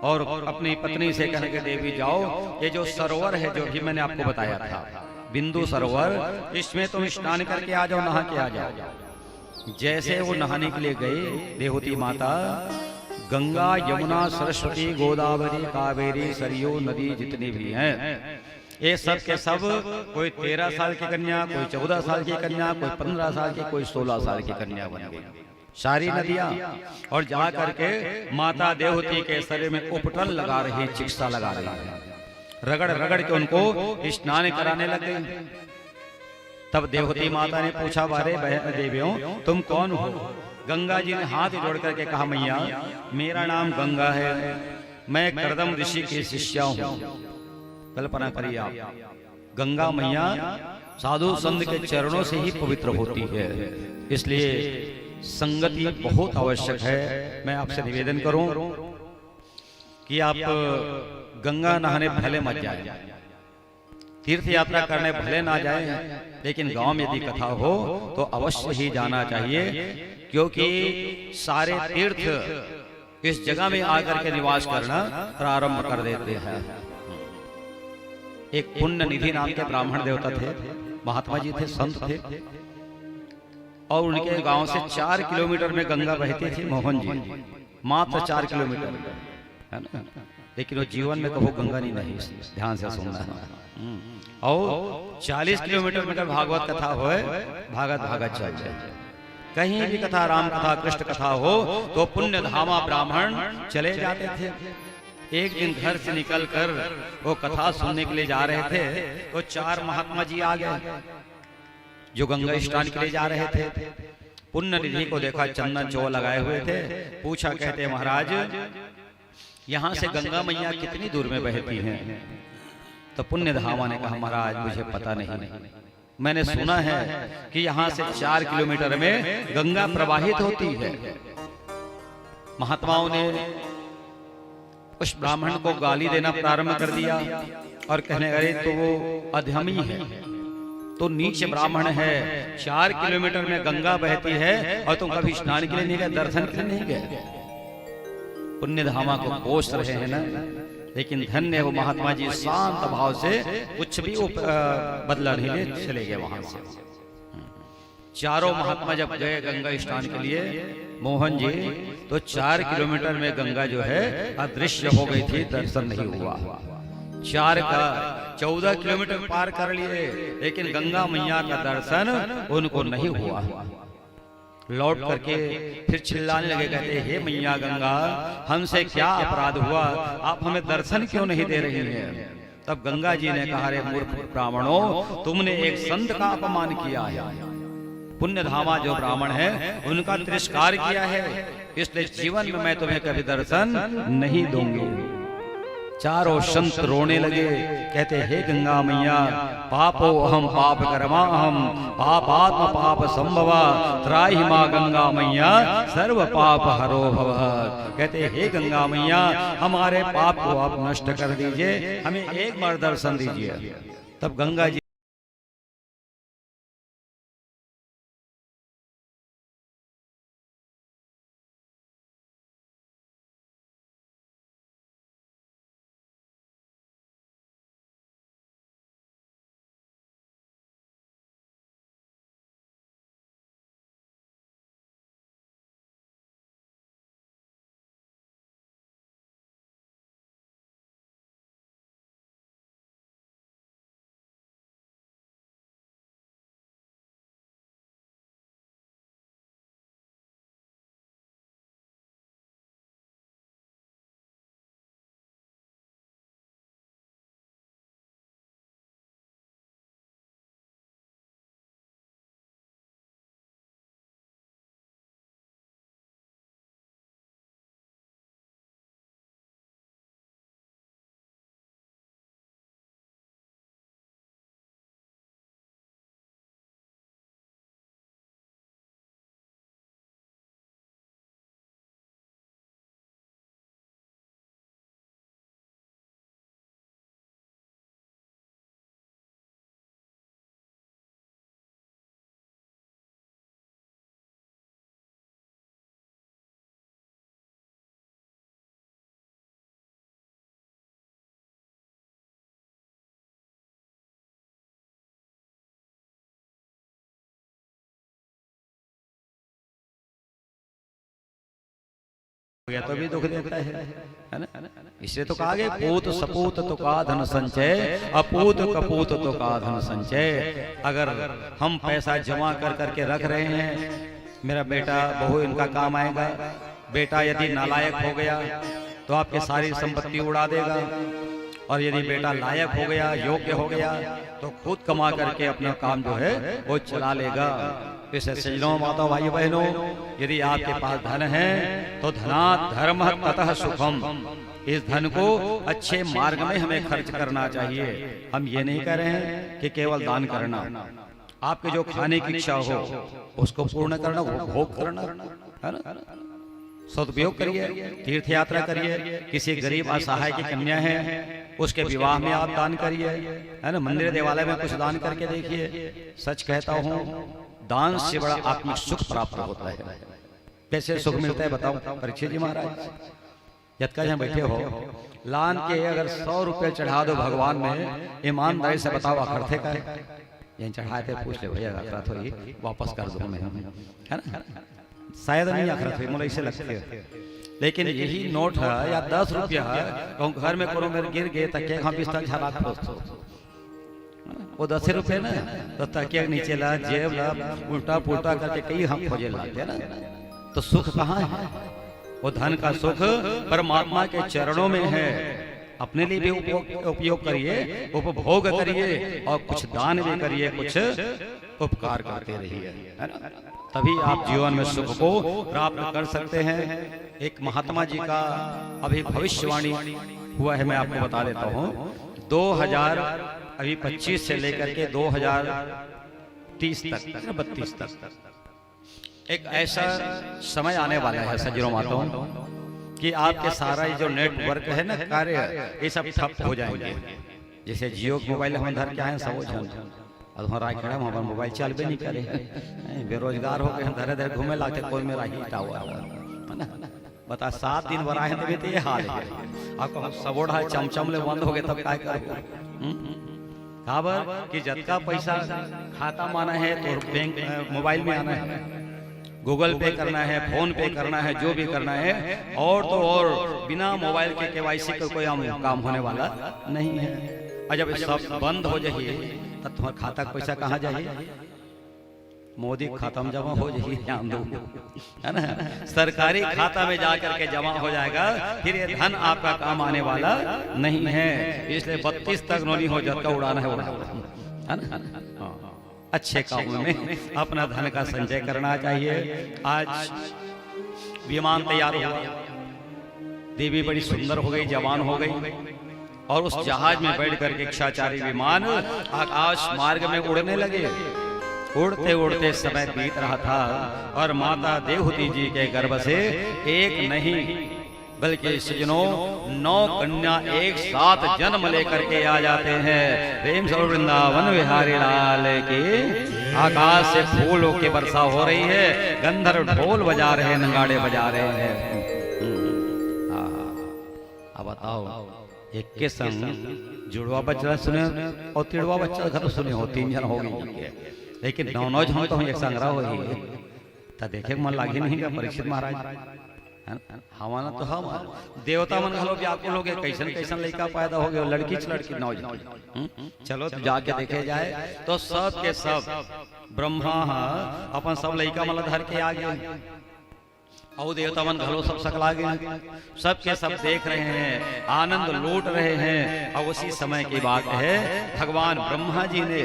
और अपनी पत्नी से कहने के, देवी जाओ, ये जो सरोवर है जो भी मैंने आपको बताया था, बिंदु सरोवर, इसमें तुम स्नान करके आ जाओ, नहा के आ जाओ। जैसे वो नहाने के लिए गए, देवहूति माता गंगा यमुना सरस्वती गोदावरी कावेरी सरयू नदी जितनी भी हैं, ये सब के सब कोई 13 साल की कन्या, कोई 14 साल की कन्या, कोई 15 साल की, कोई 16 साल की कन्या बन गई सारी नदियां। और जा करके माता देवहूति के शरीर में उपटल लगा रही, चिकित्सा लगा रही है, रगड़ रगड़ के उनको स्नान कराने लगे। तब देवहूति माता ने पूछा, बारे देवियों तुम कौन हो। गंगा जी ने हाथ जोड़ करके कहा, मैया मेरा नाम गंगा है, मैं करदम ऋषि की शिष्या हूँ। कल्पना करिए आप, गंगा मैया साधु संत के चरणों से ही पवित्र होती है, इसलिए संगति बहुत आवश्यक है। मैं आपसे निवेदन करूं कि आप गंगा नहाने पहले मत जाए, तीर्थ यात्रा करने भले ना जाए, लेकिन गांव में यदि कथा हो तो अवश्य ही जाना चाहिए, क्योंकि सारे तीर्थ इस जगह में आकर के निवास करना प्रारंभ कर देते हैं। एक पुण्य निधि नाम के ब्राह्मण देवता थे, महात्मा जी थे, संत थे, और उनके गांव से 4 किलोमीटर में गंगा बहती थी। मोहन जी मात्र 4 किलोमीटर, है ना, लेकिन वो जीवन में कभी गंगा नहीं नही, ध्यान से सुनना है। और 40 किलोमीटर में भागवत कथा हो, भागत भागत चल जाए, कहीं भी कथा, राम कथा, कृष्ण कथा हो तो पुण्य धामा ब्राह्मण चले जाते थे। एक दिन घर से निकलकर वो कथा सुनने के लिए जा रहे थे तो 4 महात्मा जी आ गए जो गंगा स्नान के लिए जा रहे थे। पुण्य निधि को देखा, चंदन चो लगाए हुए थे, पूछा, कहते महाराज यहाँ से गंगा मैया कितनी दूर में बहती हैं? तो पुण्य धामा ने कहा, महाराज मुझे पता नहीं, मैंने सुना है कि यहाँ से 4 किलोमीटर में गंगा प्रवाहित होती है। महात्माओं ने उस ब्राह्मण को गाली देना प्रारंभ कर दिया और कहने लगे, तो वो अधमी है, तो नीच ब्राह्मण है, 4 किलोमीटर में गंगा बहती है और तुम कभी स्नान के लिए नहीं गए, दर्शन के लिए नहीं गए। पुण्य धामा को कोस रहे हैं ना, लेकिन धन्य वो महात्मा जी शांत भाव से कुछ भी बदला नहीं ले चले गए वहां से। चारों महात्मा जब गए गंगा स्नान के लिए, मोहन जी, तो 4 किलोमीटर में गंगा जो है अदृश्य हो गई थी, दर्शन नहीं हुआ। 4 का 14 किलोमीटर पार कर लिए, लेकिन गंगा मैया का दर्शन उनको नहीं हुआ। लौट करके फिर चिल्लाने लगे, कहते, हे मैया गंगा, हमसे क्या अपराध हुआ, आप हमें दर्शन क्यों नहीं दे रही हैं? तब गंगा जी ने कहा, रे मूर्ख ब्राह्मणों, तुमने एक संत का अपमान किया है, पुण्य धामा जो ब्राह्मण है उनका तिरस्कार किया है, इसलिए जीवन में मैं तुम्हें कभी दर्शन नहीं दूंगी। चारों संत रोने लगे, कहते, हे गंगा मैया, पापो अहम पाप कर्मा अहम पापात्म पाप संभवा त्राहि मां गंगा मैया सर्व पाप हरो भव। कहते, हे गंगा मैया, हमारे पाप को आप नष्ट कर दीजिए, हमें एक बार दर्शन दीजिए। तब गंगा जी गया तो भी दुख देता है ना। इसलिए तो कहा गया, पूत सपूत तो का धन संचय, अपूत कपूत तो का धन संचय। अगर हम पैसा जमा कर करके रख रहे हैं, मेरा बेटा बहू इनका काम आएगा, बेटा यदि नालायक हो गया तो आपके सारी संपत्ति उड़ा देगा, और यदि बेटा लायक हो गया, योग्य हो गया, तो खुद कमा करके अपना काम जो है वो चला लेगा। इसे सज्जनों, माता, भाई बहनों, यदि आपके पास धन है तो धनात् धर्मः ततः सुखम, इस धन को अच्छे मार्ग में हमें खर्च करना चाहिए। हम ये नहीं कह रहे हैं कि केवल दान करना, आपके जो खाने की इच्छा हो उसको पूर्ण करना, वो भोग करना, है ना। सदुपयोग करिए, तीर्थ यात्रा करिए, किसी गरीब असहाय की कन्या है उसके विवाह में आप दान करिए, है ना। मंदिर देवालय में कुछ दान करके देखिए। सच कहता हूँ, दान से बड़ा आत्मिक सुख प्राप्त होता है। कैसे सुख मिलता है बताओ परीक्षित जी महाराज। जतका जहाँ बैठे हो, लान के अगर 100 रुपये चढ़ा दो भगवान में, ईमानदारी से बताओ अखरथे का यही चढ़ाए थे, पूछ ले भैया अखरत हुई वापस कर दो मैं, है ना। शायद नहीं अखरत हुई, मुझे इसे लगती है। लेकिन यही नोट है या 10 रुपया है, घर में कोनो मेरे गिर गए तकिया हाँ बिस्तर झला वो 10 रुपये ना, तो तकिया के नीचे ला, जेब ला, उल्टा पुल्टा करके कई हम खोजे लाते ना। तो सुख कहाँ है? वो धन का सुख परमात्मा के चरणों में है। अपने लिए भी उपयोग करिए, उपभोग करिए, और कुछ दान भी करिए, कुछ उपकार करते रहिए, है ना। तभी आप जीवन में सुख को प्राप्त कर सकते हैं। एक महात्मा जी का अभी भविष्यवाणी हुआ है, मैं आपको बता देता हूँ। 2025 से लेकर के 2030 तक, 32 तक एक ऐसा समय आने वाला है सज्जनों माताओं कि आपके सारा जो नेटवर्क है ना, कार्य, ये सब ठप हो जाएंगे। जैसे जियो के मोबाइल हम धर के आए सब खड़ा वहाँ पर मोबाइल चल भी नहीं करे, बेरोजगार हो गए, धरे धरे घूमे लागते, कोई मेरा हिट हुआ है ना। बता 7 दिन बड़ा है तो ये हाल है। आपको सब ओढ़ा चमचम ले बंद हो गए तब क्या करोगे? खबर कि जतका पैसा खाता माना है तो बैंक मोबाइल में आना है, गूगल पे करना है, फोन पे करना है, जो भी करना है। और तो और बिना मोबाइल के केवाईसी का कोई काम होने वाला नहीं है। और जब सब बंद हो जाइए तो तुम्हारा खाता पैसा कहाँ जाइए? मोदी खाता में जमा हो जाइए, है ना। सरकारी खाता में जाकर के जमा हो जाएगा, फिर ये धन आपका काम आने वाला नहीं है। इसलिए 32 तक नोनी हो जाता, उड़ाना है उड़ाना, है ना। अच्छे कामों में अपना धन का संचय करना चाहिए। आज विमान तैयार हुआ, देवी बड़ी सुंदर हो गई, जवान हो गई, और उस जहाज में बैठ करके इच्छाचारी विमान आकाश मार्ग में उड़ने लगे। उड़ते उड़ते समय बीत रहा था, और माता देवहूति जी के गर्भ से एक नहीं बल्कि सज्जनों 9 कन्या एक साथ जन्म लेकर के आ जाते हैं। प्रेम से वृंदावन विहारी लाल की। आकाश से फूलों की वर्षा हो रही है, गंधर्व ढोल बजा रहे हैं, नगाड़े बजा रहे हैं। अब बताओ, एक के संग जुड़वा बच्चा सुने और तिड़वा बच्चा घर सुने हो, 3 जन हो गई। लेकिन 9 जन तो एक संग्रह हो ही तो देखे मन लागे नहीं का परीक्षित महाराज। हमारा तो हम देवता मन घलो व्याकुल हो गए, कैसन कैसन लड़का पैदा हो गए, लड़की लड़की 9 जन। चलो तो जाके देखे जाए तो सब के सब ब्रह्मा अपन सब लड़का मतलब धर के आ गए, और देवता मन घलो सब सकला गए। सबके सब देख रहे हैं, आनंद लूट रहे हैं। और उसी समय की बात है, भगवान ब्रह्मा जी ने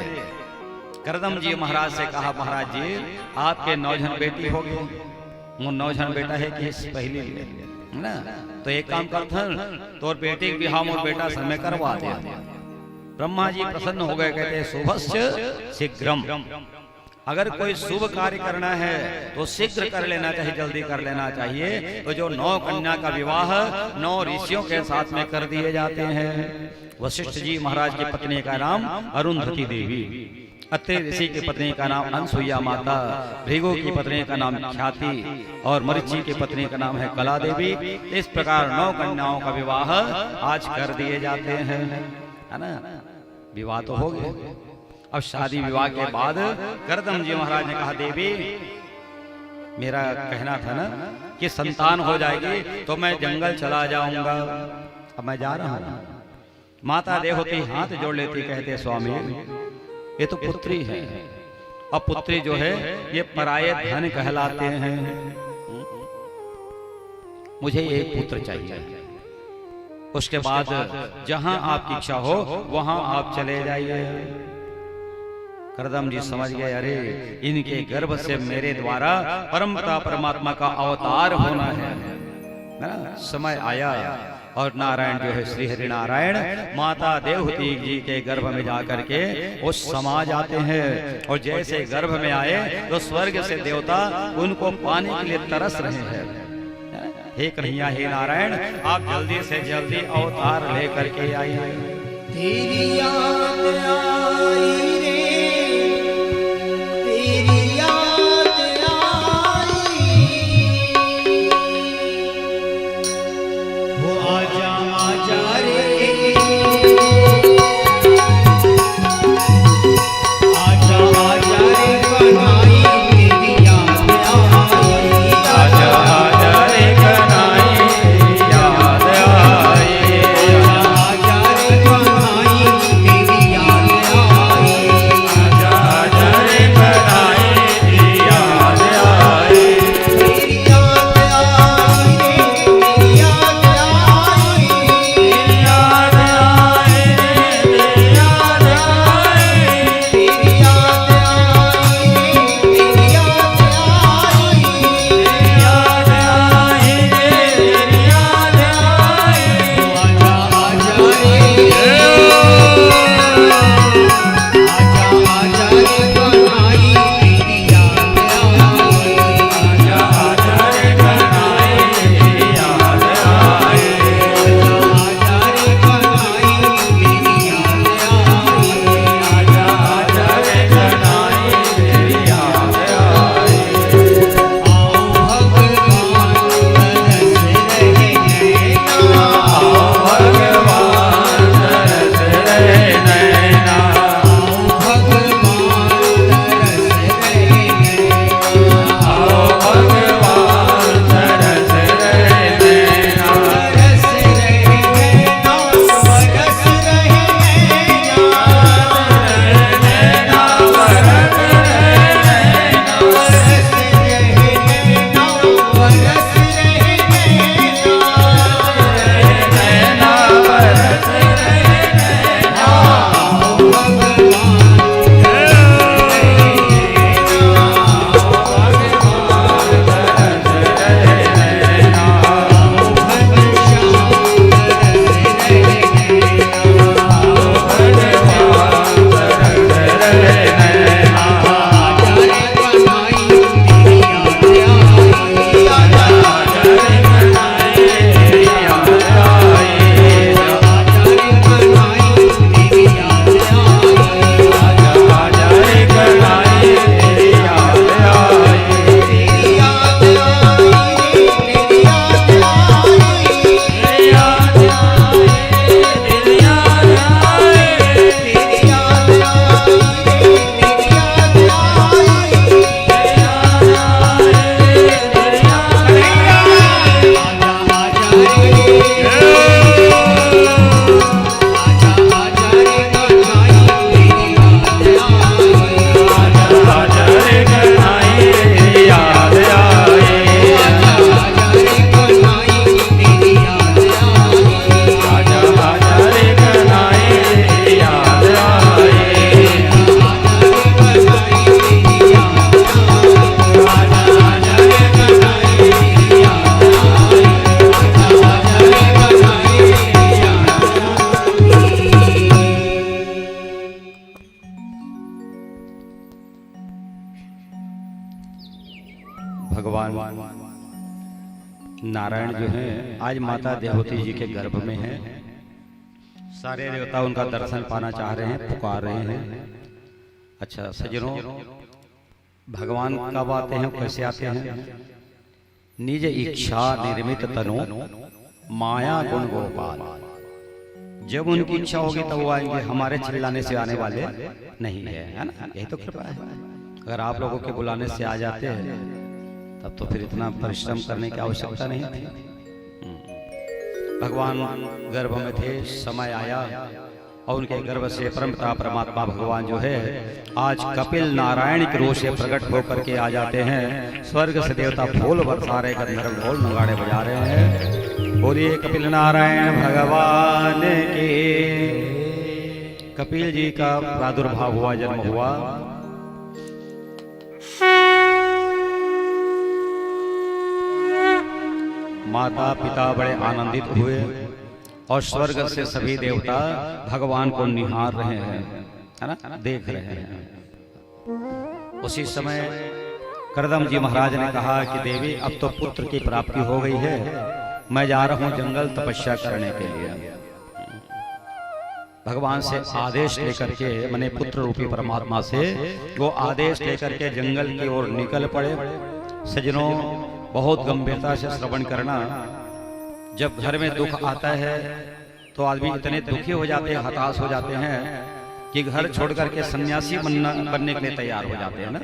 करदम जी महाराज से कहा, महाराज जी आपके 9 जन बेटी हो गई, वो 9 जन बेटा है कि पहली है ना, तो एक काम करता तो बेटी बिहार और बेटा समय करवा दे। ब्रह्मा जी प्रसन्न हो गए, कहते शुभस्य शीघ्रम। अगर कोई शुभ कार्य करना है तो शीघ्र कर लेना चाहिए, जल्दी कर लेना चाहिए। तो जो 9 कन्या का विवाह 9 ऋषियों के साथ में कर दिए जाते हैं। वशिष्ठ जी महाराज की पत्नी का नाम अरुंधति देवी, अत्रि ऋषि की पत्नी का नाम अनसुईया माता, भृगु की पत्नी का नाम ख्याति, और मरीचि की पत्नी का नाम है कला देवी। इस प्रकार 9 कन्याओं का विवाह आज कर दिए जाते हैं, है ना। विवाह तो हो गए। अब शादी विवाह के बाद करदम जी महाराज ने कहा, देवी मेरा कहना था ना कि संतान हो जाएगी तो मैं जंगल चला जाऊंगा, अब मैं जा रहा हूं। माता देवहूति हाथ जोड़ लेती, कहते स्वामी ये तो पुत्री है, अब पुत्री जो है ये पराये धन कहलाते हैं, मुझे एक पुत्र चाहिए। उसके बाद जहां आपकी इच्छा हो वहां आप चले जाइए। करदम जी समझ गए, अरे इनके गर्भ से मेरे द्वारा परमपिता परमात्मा का अवतार होना है ना। समय आया और नारायण जो है श्री हरि नारायण माता देवहूति जी के गर्भ में जाकर के वो समा जाते हैं। और जैसे गर्भ में आए तो स्वर्ग से देवता उनको पाने के लिए तरस रहे हैं। हे कन्हैया हे नारायण आप जल्दी से जल्दी अवतार लेकर के आइए। तेरी याद आई रे, तेरी याद आई, वो आजा आजा रे, आजा आजा रे कन्हई, तेरी याद आई, आजा आजा रे कन्हई याद आई, आजा रे कन्हई, तेरी याद आई, आजा आजा रे कन्हई याद आई, तेरी याद आई रे, तेरी याद आई, याद आई रे याद आई, तेरी याद आई रे, तेरी याद आई, याद आई रे याद आई। आजा आजा रे, आजा आजा रे कन्हई, तेरी याद आई, आजा आजा रे कन्हई याद आई, आजा रे कन्हई, तेरी याद आई, आजा आजा रे कन्हई याद आई। आओ भगवान तरस रहे नैना, भगवान तरस रहे नैना, भगवान तरस रहे नैना, आओ भगवान तरस रहे नैना, तरस रहे नैना, बरस रहे नैना, नैना बरस रहे नैना, बरस रहे नैना, बरस रहे नैना बरस रहे नैना, भगवान नारायण जो हैं आज माता देवहूति जी के गर्भ में हैं। सारे देवता उनका दर्शन पाना चाह रहे हैं, पुकार रहे हैं। अच्छा सज्जनों, भगवान कब आते हैं, कैसे आते हैं? निज इच्छा निर्मित तनु माया गुण गोपाल। जब उनकी इच्छा होगी तब वो आएंगे, हमारे चिल्लाने से आने वाले नहीं है ना? यही तो कृपा है। अगर आप लोगों के बुलाने से आ जाते हैं तब तो फिर इतना परिश्रम करने की आवश्यकता नहीं थी। भगवान गर्भ में थे, समय आया और उनके गर्भ से परमपिता परमात्मा भगवान जो है आज कपिल नारायण के रूप से प्रकट होकर के आ जाते हैं। स्वर्ग से देवता फूल बरसा रहे, गंधर्व ढोल नगाड़े बजा रहे हैं। बोलिए कपिल नारायण भगवान के। कपिल जी का प्रादुर्भाव हुआ, जन्म हुआ। माता पिता बड़े आनंदित हुए और स्वर्ग से सभी देवता भगवान को निहार रहे हैं, है ना, देख रहे हैं। उसी समय करदम जी महाराज ने कहा कि देवी अब तो पुत्र की प्राप्ति हो गई है, मैं जा रहा हूं जंगल तपस्या करने के लिए। भगवान से आदेश लेकर के, माने पुत्र रूपी परमात्मा से वो आदेश लेकर के जंगल की ओर निकल पड़े। सज्जनों, बहुत गंभीरता से श्रवण करना। जब घर में दुख आता है तो आदमी इतने दुखी हो जाते हैं, हताश हो जाते हैं कि घर छोड़ करके सन्यासी बनने के लिए तैयार हो जाते हैं ना।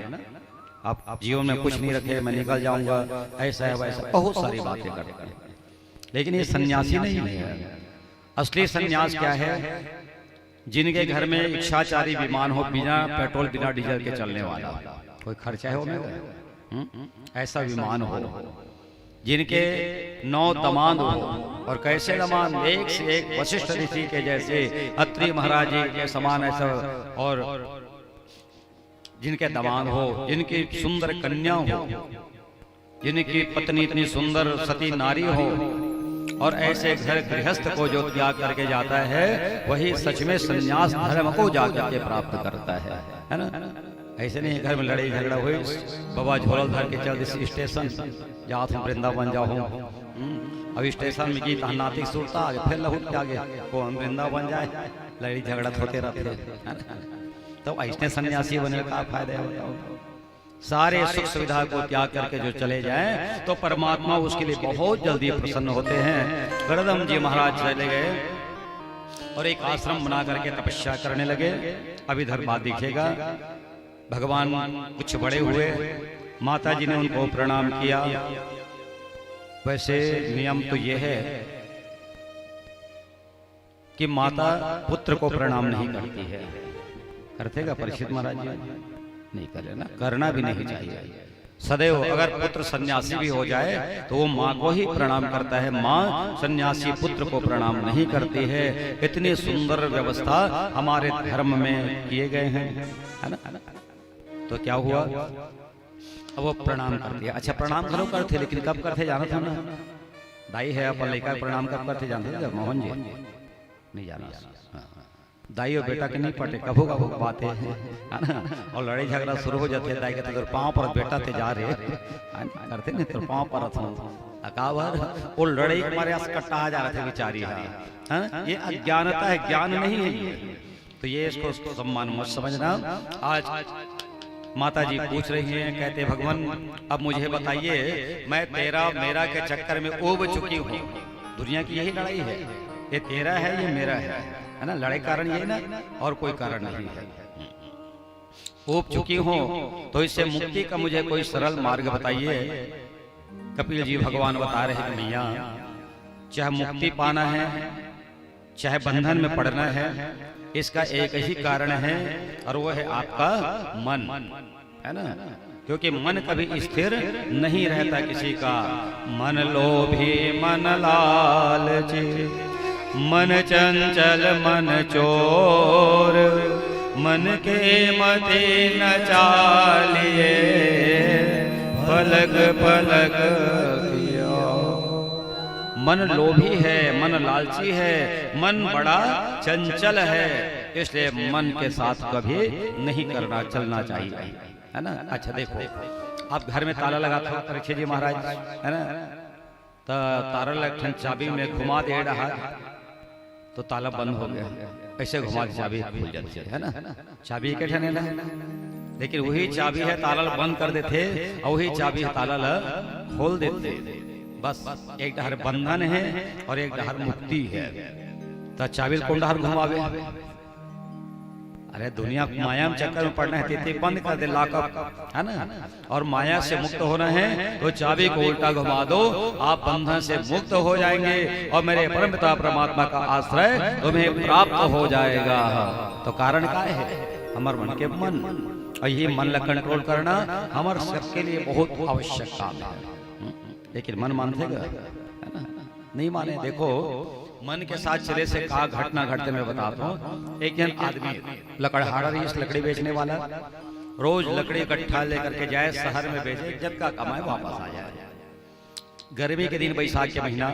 आप जीवन में कुछ नहीं रखे, मैं निकल जाऊंगा, ऐसा है वैसा, बहुत सारी बातें करते हैं। लेकिन ये सन्यासी नहीं है। असली सन्यास क्या है? जिनके घर में इच्छाचारी विमान हो, बिना पेट्रोल बिना डीजल के चलने वाला, कोई खर्चा है उनमें, ऐसा विमान हो, जिनके 9 दामाद हो, और कैसे दामाद, एक से एक वशिष्ठ ऋषि के जैसे, अत्रि महाराज जी के समान ऐसा, और जिनके दामाद हो, जिनकी सुंदर कन्या हो, जिनकी पत्नी इतनी सुंदर सती नारी हो, और ऐसे घर गृहस्थ को जो त्याग करके जाता है वही सच में संन्यास धर्म को जाकर के प्राप्त करता है ना। ऐसे नहीं घर में लड़ाई झगड़ा हुई, बाबा झोल धर के चल इस स्टेशन जहाँ तुम वृंदावन जाओ, अब स्टेशन में की नातिक सुरता आगे, फिर लहुट के आगे को हम वृंदावन जाए, लड़ाई झगड़ा होते रहते। तो ऐसे सन्यासी बने का फायदा है? सारे सुख सुविधा को त्याग करके जो चले जाएं तो परमात्मा उसके लिए बहुत जल्दी प्रसन्न होते हैं। करदम जी महाराज चले गए और एक आश्रम बना करके तपस्या करने लगे। अब इधर बात दिखेगा, भगवान कुछ बड़े हुए, माता जी ने उनको प्रणाम किया। वैसे नियम तो यह है कि माता पुत्र को प्रणाम नहीं करती है। करते का परीक्षित महाराज जी? नहीं करे ना, करना भी नहीं चाहिए। सदैव अगर पुत्र सन्यासी भी हो जाए तो वो माँ को ही प्रणाम करता है, माँ सन्यासी पुत्र को प्रणाम नहीं करती है। इतनी सुंदर व्यवस्था हमारे धर्म में किए गए हैं, है ना। तो क्या हुआ, अब वो प्रणाम करती है। अच्छा, प्रणाम करो करते, लेकिन कब करते जाना था ना, दाई है अपन लेकर प्रणाम कब करते जानते थे? मोहन जी नहीं जाना, दाई और बेटा के नहीं पटे, कभो कभो बात है ना। और लड़ाई झगड़ा शुरू हो जाते हैं, दाई कहते तो पाँव पर बेटा ते जा रहे करते नहीं तो पाँव पर अकावर वो लड़ाई हमारे कट्टा आ जा रहे थे बेचारी। ये अज्ञानता है, ज्ञान नहीं है ये। तो ये इसको सम्मान मत समझना। आज माता जी पूछ रही हैं, कहते भगवान अब मुझे बताइए, मैं तेरा मेरा के चक्कर में उब चुकी हूँ। दुनिया की यही लड़ाई है, ये तेरा है ये मेरा है ना। लड़ाई कारण यही ना, और कोई कारण नहीं है। उब चुकी हूँ तो इससे मुक्ति का मुझे कोई सरल मार्ग बताइए। कपिल जी भगवान बता रहे हैं, मैया चाहे मुक्ति पाना है चाहे बंधन में पड़ना है, इसका एक ही कारण है और वो है आपका मन, है ना। क्योंकि मन कभी स्थिर नहीं रहता किसी का। मन लोभी मन लालची, मन चंचल मन चोर, मन के मते न चालिए, पलक पलक पिया। मन लोभी है, मन लालची है, मन बड़ा चंचल है, इसलिए मन के साथ कभी नहीं करना चलना चाहिए, है ना। अच्छा देखो, आप घर में ताला लगा था परीक्षित जी महाराज, है ना, तो तारा लखन चाबी में घुमा दे रहा तो ताला बंद हो गया, ऐसे घुमा के चाबी खुल जाती है ना। चाबी के ठने ना, लेकिन वही चाबी है ताला बंद कर देते और वही चाबी है ताला खोल देते। बस एक डहर बंधन है और एक डहर मुक्ति है। तो चाबी कौन डहर घुमावे? अरे दुनिया माया में चक्कर में पड़ना है तो बंद कर दे लॉकअप, है ना। और माया से मुक्त होना है तो चाबी को उल्टा घुमा दो, आप बंधन से मुक्त हो जाएंगे और मेरे परमपिता परमात्मा का आश्रय तुम्हें प्राप्त हो जाएगा। तो कारण क्या है? हमारे मन के मन, और ये मन ला कंट्रोल करना हमारे सबके लिए बहुत आवश्यक काम है। लेकिन मन मानते है ना, नहीं माने। देखो मन के साथ चले से का घटना घटते मैं बताता हूँ। एक जन आदमी लकड़हारा रही, लकड़ी बेचने वाला, रोज लकड़ी इकट्ठा लेकर के जाए शहर में बेचे, जब का कमाए वापस आ जाए। गर्मी के दिन बैसाख के महीना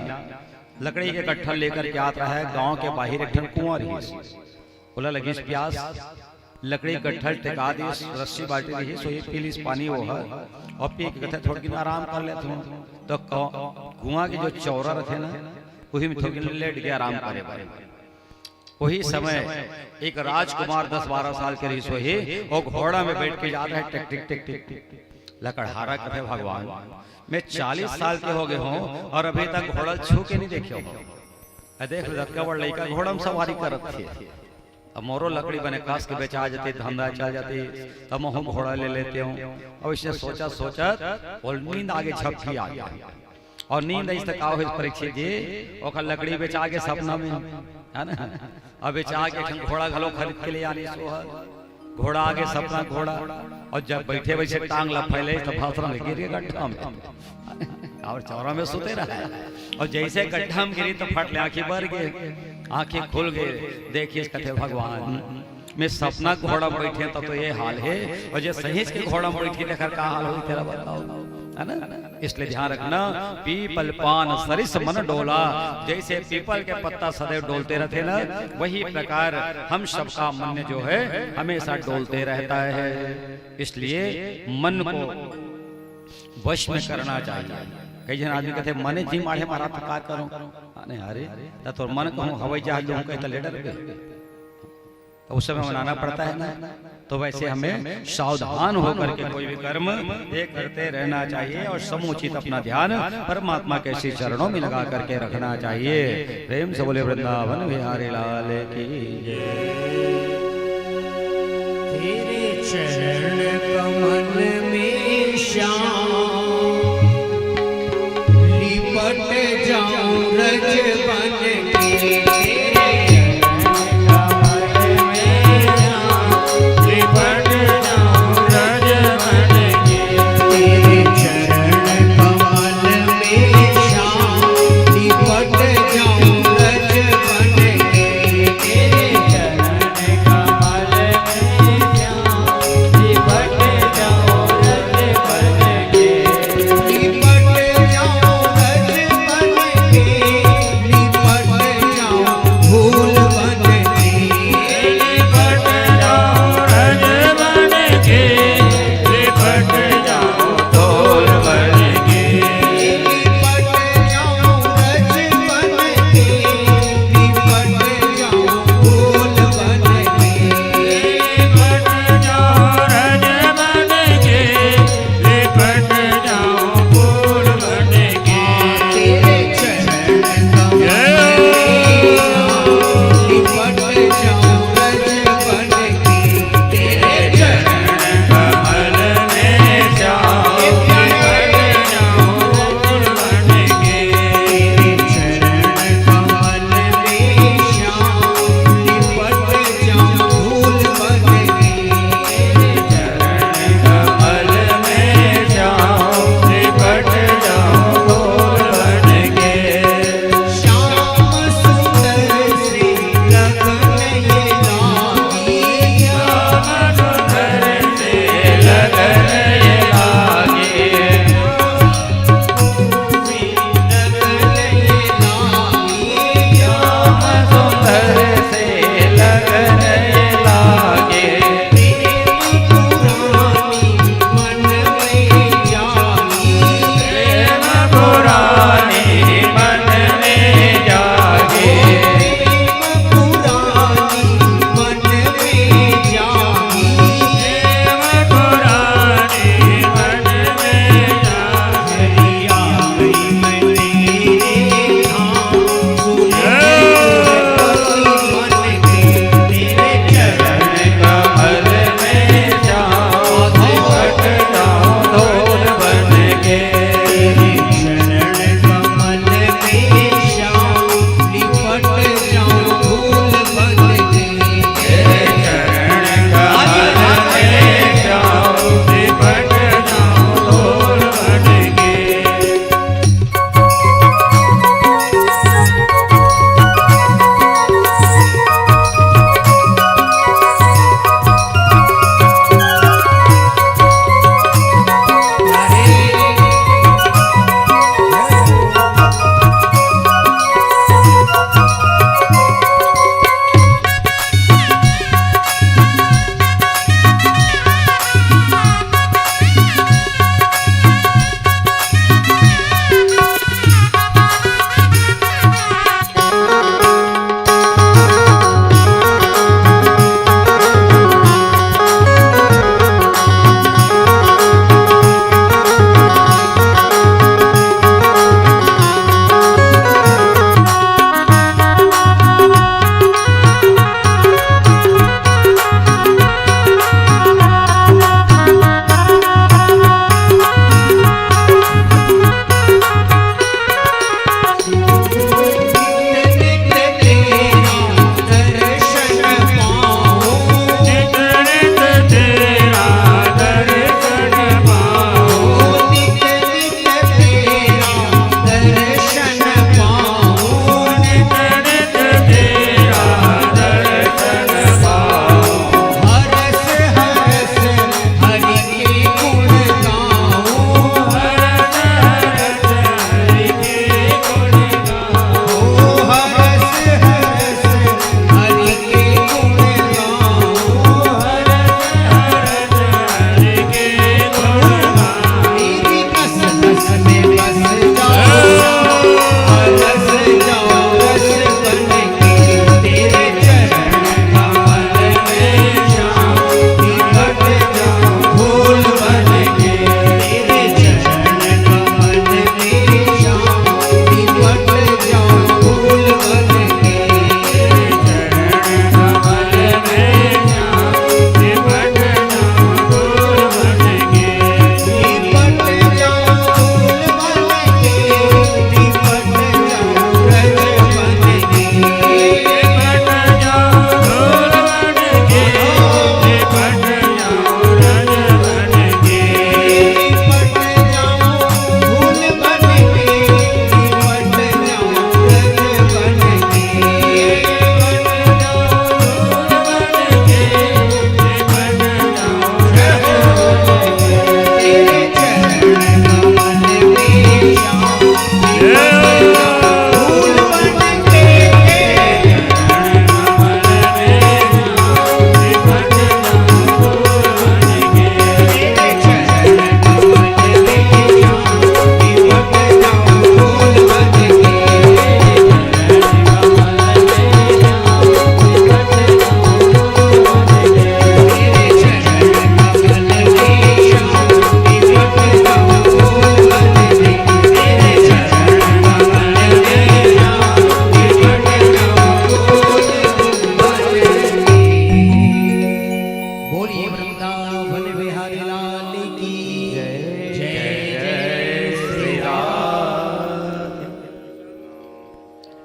लकड़ी के कट्ठा लेकर के आता है। गांव के बाहर एक ठन कुआं रही, बोला लगी प्यास, लकड़ी गट्ठल टिका दी, रस्सी बाटी रही, सो ये पीली पानी वो है और पी के कथे थोड़ी दिन आराम कर लेते हो। तो कुआं के जो चौरा रखे ना वही में थोड़ी लेट के आराम करे भाई। वही समय एक राजकुमार 10-12 साल के रही सोहे और घोड़ा में बैठ के जा रहा है, टिक टिक टिक टिक टिक लकड़हारा कथे भगवान मैं 40 साल के हो गए हूँ और अभी तक घोड़ा छू के नहीं देखे हो। देख लड़का बड़ लड़का घोड़ा में सवारी करत थे। अब मोरो लकड़ी बने कास के बेचा जाती, धंधा चल जाती, तब हम घोड़ा ले लेते हूँ। अब इसने सोचा सोचा और नींद आगे झपकी आ गया और नींद इस तक आओ परीक्षित जी और लकड़ी बेचा के सपना में है ना। अब बेचा के घोड़ा घलो खरीद के लिए आने घोड़ा आगे सपना घोड़ा और जब बैठे बैठे टांग लफैले तो फासरा में गिर गया गड्ढा में और चौरा में सुते रहा और जैसे गड्ढा में गिरी तो फट ले आंखें भर गए, आंखें खुल गए। देखिए कथे भगवान मैं सपना घोड़ा बैठे तब तो ये हाल है और जो सही के घोड़ा बैठे देखकर क्या हाल हो तेरा बताओ है ना। इसलिए ध्यान रखना पीपल पान सरिस मन डोला, जैसे पीपल के पत्ता सदैव डोलते रहते ना वही प्रकार हम सबका मन जो है हमेशा डोलते रहता है। इसलिए मन को वश में करना चाहिए। कई जन आदमी कहते मने जी माढ़े मारा तो का करूं अरे अरे तो मन कहूं हवाई जहाज जो कहता लेडर के तो उस समय मनाना पड़ता है ना। तो वैसे हमें सावधान होकर के कोई भी कर्म ये करते रहना चाहिए और समुचित अपना ध्यान परमात्मा के श्री चरणों में लगा करके रखना चाहिए। प्रेम से बोले वृंदावन बिहारी लाल की तेरे चरण कमल में श्याम लिपट जाऊं रज बन के। जाऊं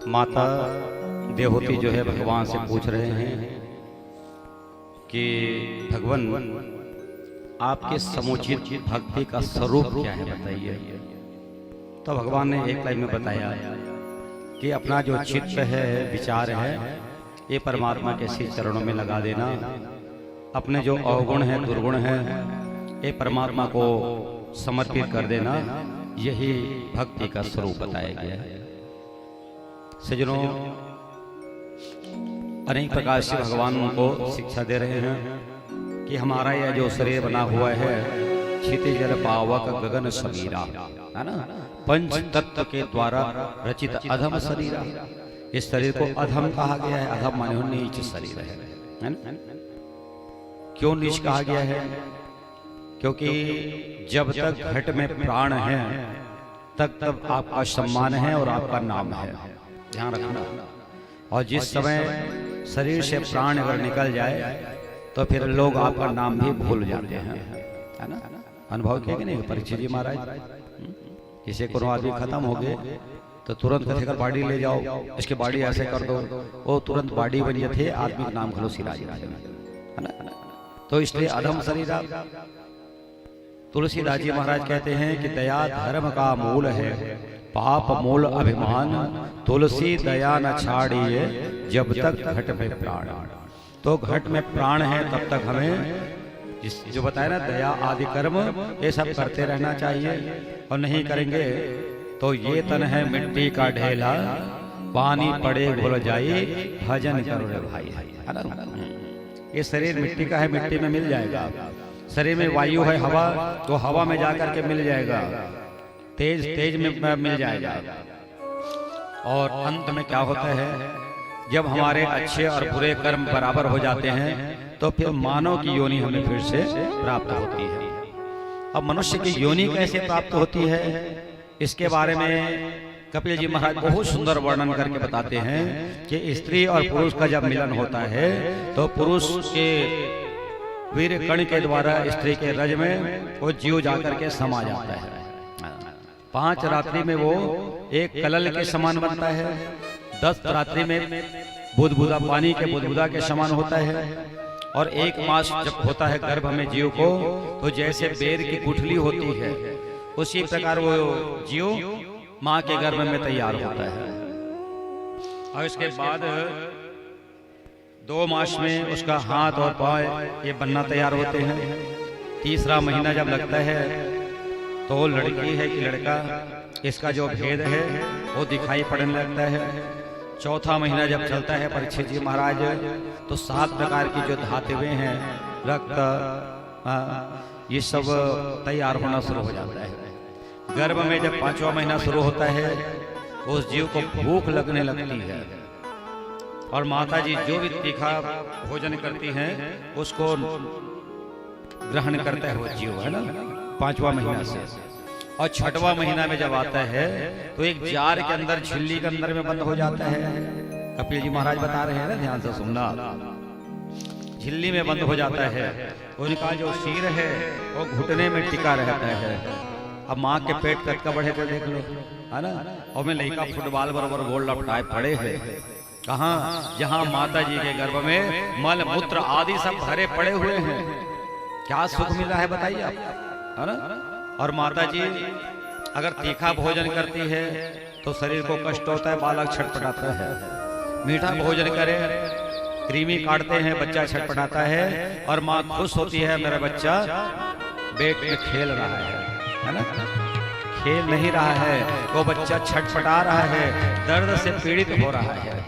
माता देवहूति जो है भगवान से पूछ रहे हैं कि भगवान आपके समुचित भक्ति का स्वरूप क्या है बताइए। तो भगवान ने एक लाइन में बताया कि अपना जो चित्त है, विचार है, ये परमात्मा के श्री चरणों में लगा देना। अपने जो अवगुण हैं, दुर्गुण हैं, ये परमात्मा को समर्पित कर देना। यही भक्ति का स्वरूप बताया गया है। सज्जनों, अनेक प्रकार से भगवान को शिक्षा दे रहे हैं कि हमारा यह जो शरीर बना हुआ है, क्षितिज जल पावक गगन समीरा, है ना, पंच तत्व के द्वारा रचित अधम शरीर। इस शरीर को अधम कहा गया है। अधम माने नीच शरीर है ना? क्यों नीच कहा गया है? क्योंकि जब तक घट में प्राण है तब आपका सम्मान है और आपका नाम है, ध्यान रखना। और जिस समय शरीर से प्राण अगर निकल जाए तो फिर लोग आपका नाम भी भूल जाते हैं, है ना? अनुभव किया कि नहीं परीक्षित जी महाराज? किसी को आदमी खत्म हो गए तो तुरंत कथे कर बाड़ी ले जाओ, इसके बाड़ी ऐसे कर दो, वो तुरंत बाड़ी बन जाते, आदमी का नाम खलो सिराज, है ना? तो इसलिए अधम शरीर। तुलसीदास जी महाराज कहते हैं कि दया धर्म का मूल है, पाप मूल अभिमान, तुलसी दया न छाड़िए जब तक घट में प्राण। तो घट में प्राण है तब तक हमें जो बताया ना, दया आदि कर्म ये सब करते रहना चाहिए। और नहीं करेंगे तो ये तन है मिट्टी का ढेला, पानी पड़े घुल जाए, भजन करो रे भाई, है ना? ये शरीर मिट्टी का है, मिट्टी में मिल जाएगा। शरीर में वायु है, हवा, तो हवा में जाकर के मिल जाएगा, तेज तेज में मिल जाएगा। और अंत में क्या होता है, जब हमारे अच्छे और बुरे कर्म बराबर हो जाते हैं तो फिर मानव की योनि हमें फिर से प्राप्त होती है। अब मनुष्य की योनि कैसे प्राप्त होती है, इसके बारे में कपिल जी महाराज बहुत सुंदर वर्णन करके बताते हैं कि स्त्री और पुरुष का जब मिलन होता है तो पुरुष के वीर कण के द्वारा स्त्री के रज में वो जीव जाकर के समा जाता है। 5 रात्रि में वो एक कलल के समान बनता है, 10 रात्रि में बुदबुदा, पानी के बुदबुदा के समान होता है। और 1 मास जब होता है गर्भ में जीव को, तो जैसे बेर की गुठली होती है उसी प्रकार वो जीव माँ के गर्भ में तैयार होता है। और इसके बाद 2 मास में उसका हाथ और पाँव ये बनना तैयार होते हैं। 3रा महीना जब लगता है तो लड़की है कि लड़का, इसका जो भेद है वो दिखाई पड़ने लगता है। 4था महीना जब चलता है परीक्षित जी महाराज, तो 7 प्रकार की जो धातुएं हैं, रक्त, ये सब तैयार होना शुरू हो जाता है। गर्भ में जब 5वां महीना शुरू होता है उस जीव को भूख लगने लगती है और माता जी जो भी तीखा भोजन करती हैं उसको ग्रहण करता है वो जीव, है ना, 5वां महीना से। और 6वां महीना में जब आता है तो एक जार के अंदर, झिल्ली के अंदर में बंद हो जाता है। कपिल जी महाराज बता रहे हैं ना, ध्यान से सुनना। झिल्ली में बंद हो जाता है, उनका जो सिर है वो घुटने में टिका रहता है। अब माँ के पेट कट का बढ़े तो देख लो, है ना। और मैं लड़का फुटबॉल बराबर गोल लपटाए पड़े हैं कहाँ, जहाँ माता जी के गर्भ में मल मूत्र आदि सब भरे पड़े हुए हैं। क्या सुख मिला है बताइए आप, है ना। और माता जी अगर तीखा भोजन करती है तो शरीर को कष्ट होता है, बालक छटपटाता है। मीठा भोजन करे, कृमि काटते हैं, बच्चा छटपटाता है। और माँ खुश होती है, मेरा बच्चा पेट में खेल रहा है ना। खेल नहीं रहा है, वो बच्चा छटपटा रहा है, दर्द से पीड़ित हो रहा है।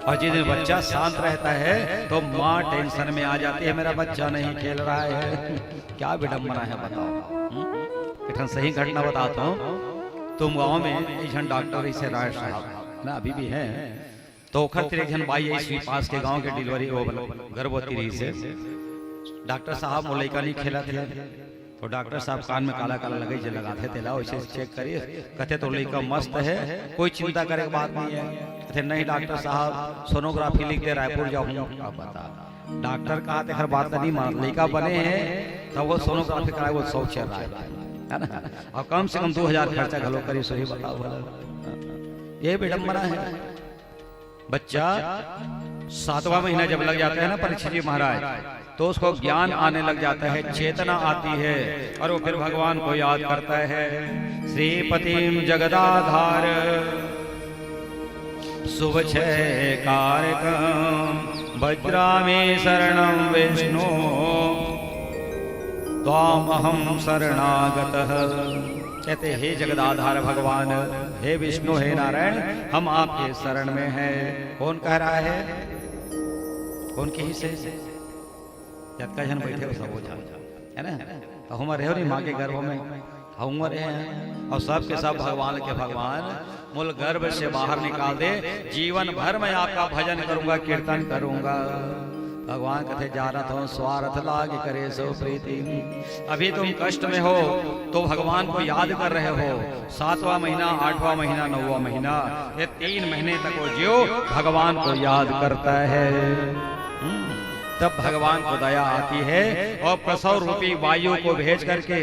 और जिस दिन बच्चा शांत रहता है तो माँ टेंशन में आ जाती है, मेरा बच्चा नहीं खेल रहा है। क्या विडंबना है बताओ। एक सही घटना बताता हूँ। तुम गाँव में एक जन डॉक्टर इसे राय साहब ना अभी भी है, तो खर एक जन बाई आई पास के गांव के डिलीवरी वो गर्भवती रही से डॉक्टर साहब वो लड़का नहीं खेला थे, तो डॉक्टर साहब कान में काला काला लगे लगाते थे, लाओ इसे चेक करिए। कहते तो लड़का मस्त है, कोई चिंता करे की बात नहीं है। कहते नहीं डॉक्टर साहब सोनोग्राफी लिख दे, रायपुर जाऊँ। आप बता डॉक्टर कहा थे, हर बात नहीं मान, लड़का बने हैं तब वो सोनोग्राफी कराए, वो 100 चल रहा है ना। और कम से कम 2000 खर्चा घलो करी, सही बताओ। ये विडंबना है। बच्चा 7वां महीना जब लग जाता है ना परीक्षित जी महाराज, तो उसको ज्ञान आने लग जाता है, चेतना आती है और वो फिर भगवान को याद करता है। श्रीपतिम जगदाधार शुभक्षय कारकम वज्रामे शरणं विष्णु त्वामहं शरणागतः। कहते हे जगदाधार भगवान, हे विष्णु, हे नारायण, हम आपके शरण में हैं। कौन कह रहा है? कौन के हिस्से से? जब का जन बैठे हो सब हो है ना, हम रहे हो नहीं माँ के गर्भ में, हम रहे हैं और सब के सब भगवान के भगवान मूल गर्भ से बाहर निकाल दे। जीवन भर मैं आपका भजन करूंगा, कीर्तन करूंगा। भगवान कहते जा रहा था स्वार्थ लाग करे सो प्रीति। अभी तुम कष्ट में हो तो भगवान को याद कर रहे हो। 7वां महीना, 8वां महीना, 9वां महीना, ये 3 महीने तक वो जियो भगवान को याद करता है। तब भगवान को दया आती है और प्रसव रूपी वायु को भेज करके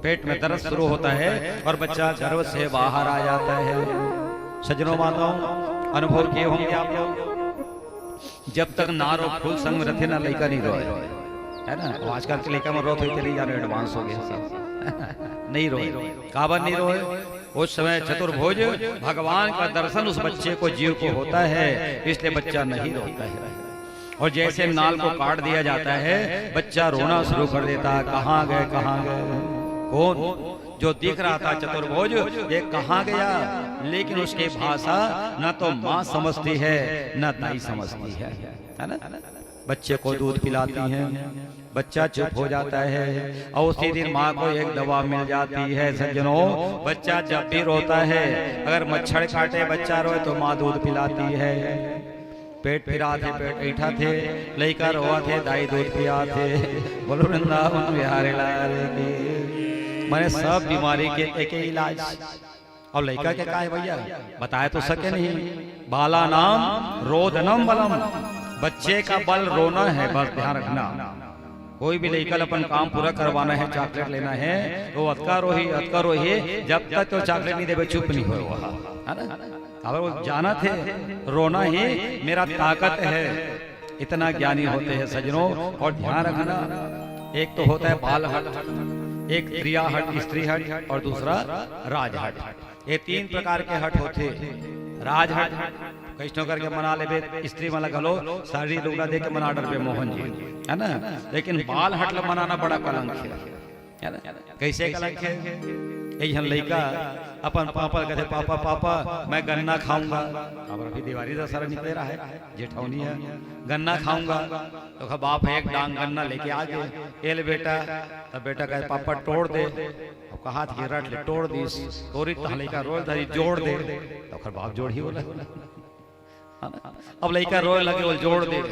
पेट में दर्द शुरू होता है और बच्चा गर्भ से बाहर आ जाता है। सज्जनों माताओं, अनुभव किए होंगे आप लोग, जब तक ना रो फूल संग रथे ना लड़का नहीं रोए, है ना। आजकल के लड़का में रोते चली जा रहे, एडवांस हो गया सब नहीं रोए। काबर नहीं रोए? उस समय चतुर्भुज भगवान का दर्शन उस बच्चे को जीव को होता है, इसलिए बच्चा नहीं रोता है। और जैसे नाल को काट दिया जाता है, बच्चा रोना शुरू कर देता है, कहाँ गए कहाँ गए। कौन? जो दिख रहा था चतुर्भुज, ये कहाँ गया? लेकिन उसकी भाषा न तो माँ समझती है न दाई समझती है ना। बच्चे को दूध पिलाती है, बच्चा चुप हो जाता है और उसी दिन माँ को एक दवा मिल जाती है। सज्जनों, बच्चा जब भी रोता है, अगर मच्छर काटे बच्चा रोए तो माँ दूध पिलाती है। पेट फिरा थे, पेट ऐठा थे, लइका रोआ थे, दाई दूध पिया थे। बोलो वृंदावन बिहारी लाल की। मैंने सब बीमारी के एक इलाज। और लड़का के का है भैया, बताए तो सके नहीं। बाला नाम रोदनम बलम, बच्चे का बल रोना है, बस ध्यान रखना। कोई भी लड़का अपन काम पूरा करवाना है, चॉकलेट लेना है तो अतका रोही, जब तक तो चॉकलेट नहीं देवे चुप नहीं हो है ना। अगर वो जाना थे रोना ही मेरा ताकत है, इतना ज्ञानी होते हैं सज्जनों। और ध्यान रखना, एक तो होता है बाल हट, एक क्रिया हट, स्त्री हट और दूसरा राज हट। ये 3 प्रकार के हट होते। राज हट कैसनो करके मना ले, स्त्री वाला गलो साड़ी लुगड़ा दे के मना डर पे मोहन जी, है ना। लेकिन बाल हट मनाना बड़ा कलंक है ना। कैसे कलंक है? यही लड़का अपन पापा कहते, पापा पापा मैं गन्ना खाऊंगा। अब अभी दिवाली का सारा निकल रहा है, जेठौनी है, गन्ना खाऊंगा। तो बाप एक डांग गन्ना लेके आ गए, एल बेटा। तब बेटा कहे पापा तोड़ दे। अब कहा कि रट ले, तोड़ दी, तोरी तहले का रोल धरी जोड़ दे। तो बाप जोड़ ही बोला। अब लड़का रोए लगे, वो जोड़ दे।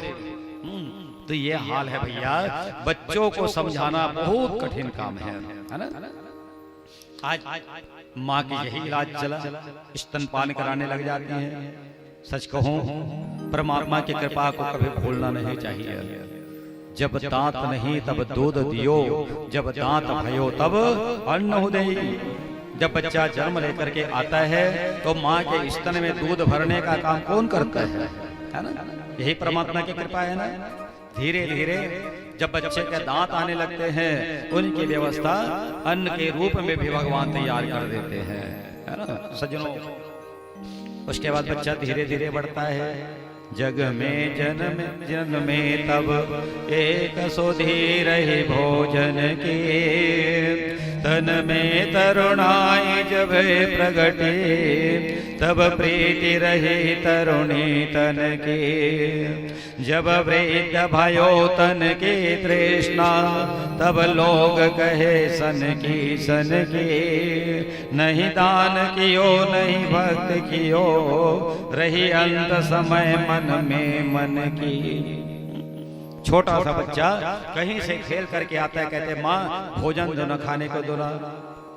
तो ये हाल है भैया, बच्चों को समझाना बहुत कठिन काम है ना। आज माँ की यही इलाज चला, स्तनपान कराने लग जाती है। सच कहूं, परमात्मा की कृपा को कभी भूलना नहीं चाहिए। जब दांत नहीं तब दूध दियो, जब दांत भयो तब अन्न उदई। जब बच्चा जन्म लेकर के आता है तो माँ के स्तन में दूध भरने का काम कौन करता है ना। यही परमात्मा की कृपा है ना। धीरे धीरे जब बच्चे के दांत आने लगते हैं, उनकी व्यवस्था अन्न के रूप में भी भगवान तैयार कर देते हैं, है ना सज्जनों। उसके बाद बच्चा धीरे धीरे बढ़ता है। जग में जन्मे तब एक सुधी रही भोजन की, तन में तरुणाई जब प्रगटे, तब प्रीति रही तरुणी तन की। जब वृद्ध भयो तन की तृष्णा, तब लोग कहे सन की। नहीं दान कियो नहीं भक्त कियो, रही अंत समय मन में मन की। छोटा सा बच्चा कहीं से खेल करके आता है, कहते माँ भोजन दो ना, खाने को दो ना।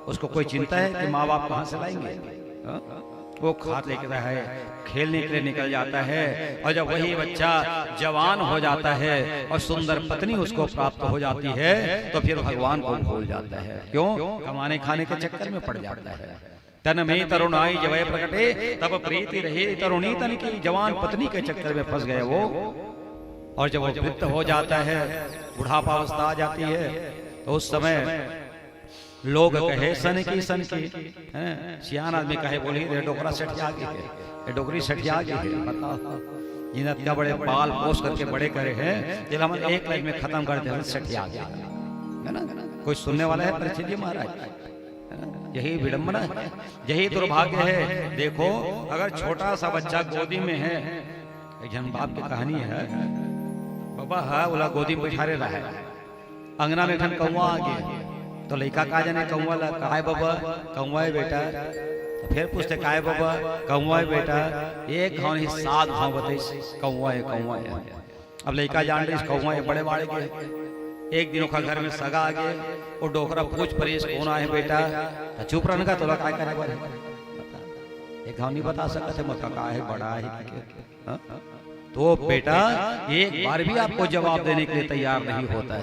उसको कोई चिंता है कि माँ बाप कहाँ से लाएंगे? वो खाद लेकर है, खेलने के लिए निकल जाता है। और जब वही बच्चा जवान हो जाता है और सुंदर पत्नी उसको प्राप्त हो जाती है, तो फिर भगवान को भूल जाता है। क्यों? कमाने खाने के चक्कर में पड़ जाता है। तन में तरुणाई जवय प्रकटे तब प्रीति रहे तरुणी तन की। जवान पत्नी के चक्कर में फंस गए वो, और जब वो वृद्ध हो जाता है, बुढ़ापा अवस्था आ जाती है, तो उस समय लोग कहे सन की सियान आदमी कहे बोली रे डोकरा सठिया गई है, ये डोकरी सठिया गई है। बताओ जिन इतना बड़े बाल पोस करके बड़े करे हैं, जब हम एक लाइन में खत्म कर देते सठिया गया है ना। कोई सुनने वाला है परीक्षित जी महाराज? यही विडंबना है, यही दुर्भाग्य है। देखो अगर छोटा सा बच्चा गोदी में है, एक जन बाप की कहानी है, बाबा है बोला गोदी में बिठा रहा है, अंगना में खन कौवा आ गया, तो लड़का कहा जाने कौवा ला काय बाबा कौवा है बेटा, फिर पूछते काय बाबा कौवा है बेटा, एक घाव नहीं 7 घाव बताई कौवा है कौवा है। अब लड़का जान रही कौवा है बड़े बाड़े के। एक दिन घर में सगा आ गए, वो डोकरा पूछ परेश कौन आए बेटा, तो चुप रहने का तोला काय करे बता, एक घाव नहीं बता सकते मत का है बड़ा है। तो बेटा एक बार भी आपको जवाब देने के लिए तैयार नहीं होता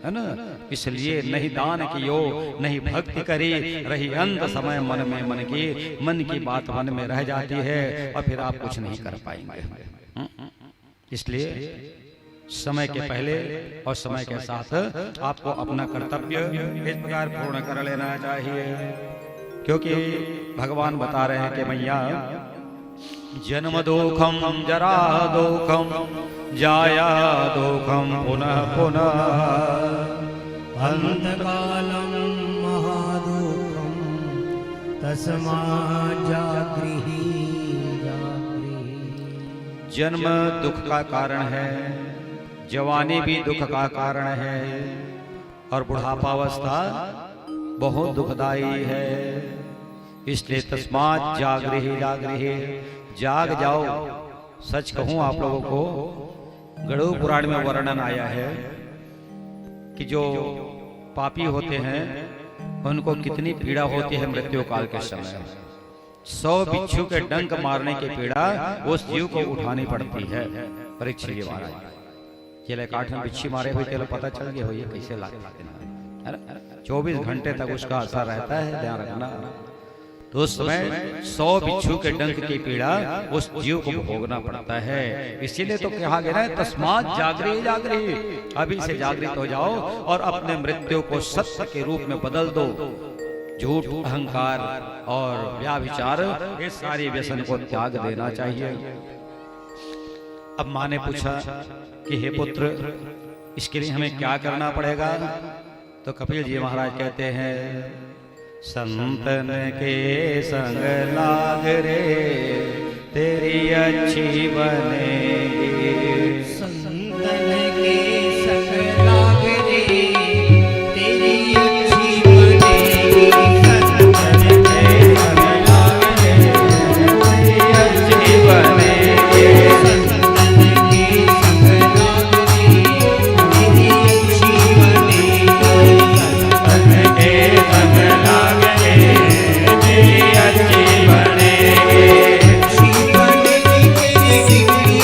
है ना। इसलिए नहीं दान कियो नहीं भक्ति करी, रही अंत समय मन में मन की बात मन में रह जाती है, और फिर आप कुछ नहीं कर पाएंगे। इसलिए समय के पहले और समय के साथ आपको अपना कर्तव्य इस प्रकार पूर्ण कर लेना चाहिए, क्योंकि भगवान बता रहे हैं कि मैया जन्म दुखम जरा दुखम जाया दुखम पुनः पुनः अंतकालम महादुखम तस्मात् जागृहि जागृहि। जन्म दुख का कारण है, जवानी भी दुख का कारण है, और बुढ़ापावस्था बहुत दुखदाई है। इसलिए तस्मात् जागृहि जागृहि, जाग जाओ। सच कहूं आप लोगों को, गरुड़ पुराण में वर्णन आया है कि जो पापी होते हैं उनको कितनी पीड़ा होती है मृत्यु काल के समय। 100 बिच्छू के डंक मारने की पीड़ा उस जीव को उठानी पड़ती है। परीक्षित जी महाराज केले काठ में बिच्छी मारे हुए केले पता चल गया हो ये कैसे लाते 24 घंटे तक उसका असर रहता है, ध्यान रखना। तो उस समय 100 बिच्छू के डंक की पीड़ा उस जीव को भोगना पड़ता है। इसीलिए तो कहा गया है तस्मात् जागृहि जागृहि, अभी से जागृत हो जाओ और अपने मृत्यु को सत्य के रूप में बदल दो। झूठ, अहंकार और व्याभिचार, ये सारे व्यसन को त्याग देना चाहिए। अब माँ ने पूछा कि हे पुत्र, इसके लिए हमें क्या करना पड़ेगा? तो कपिल जी महाराज कहते हैं, संतन के संग लाग रे तेरी अच्छी बनेगी। संतन के संग लाग रे तेरी अच्छी बनेगी। संतन के संग लाग रे तेरी अच्छी बनेगी। संतन के संग लाग रे तेरी अच्छी बनेगी। संतन के संग लाग रे तेरी अच्छी बनेगी। अच्छी बनेगी तेरी जिंदगी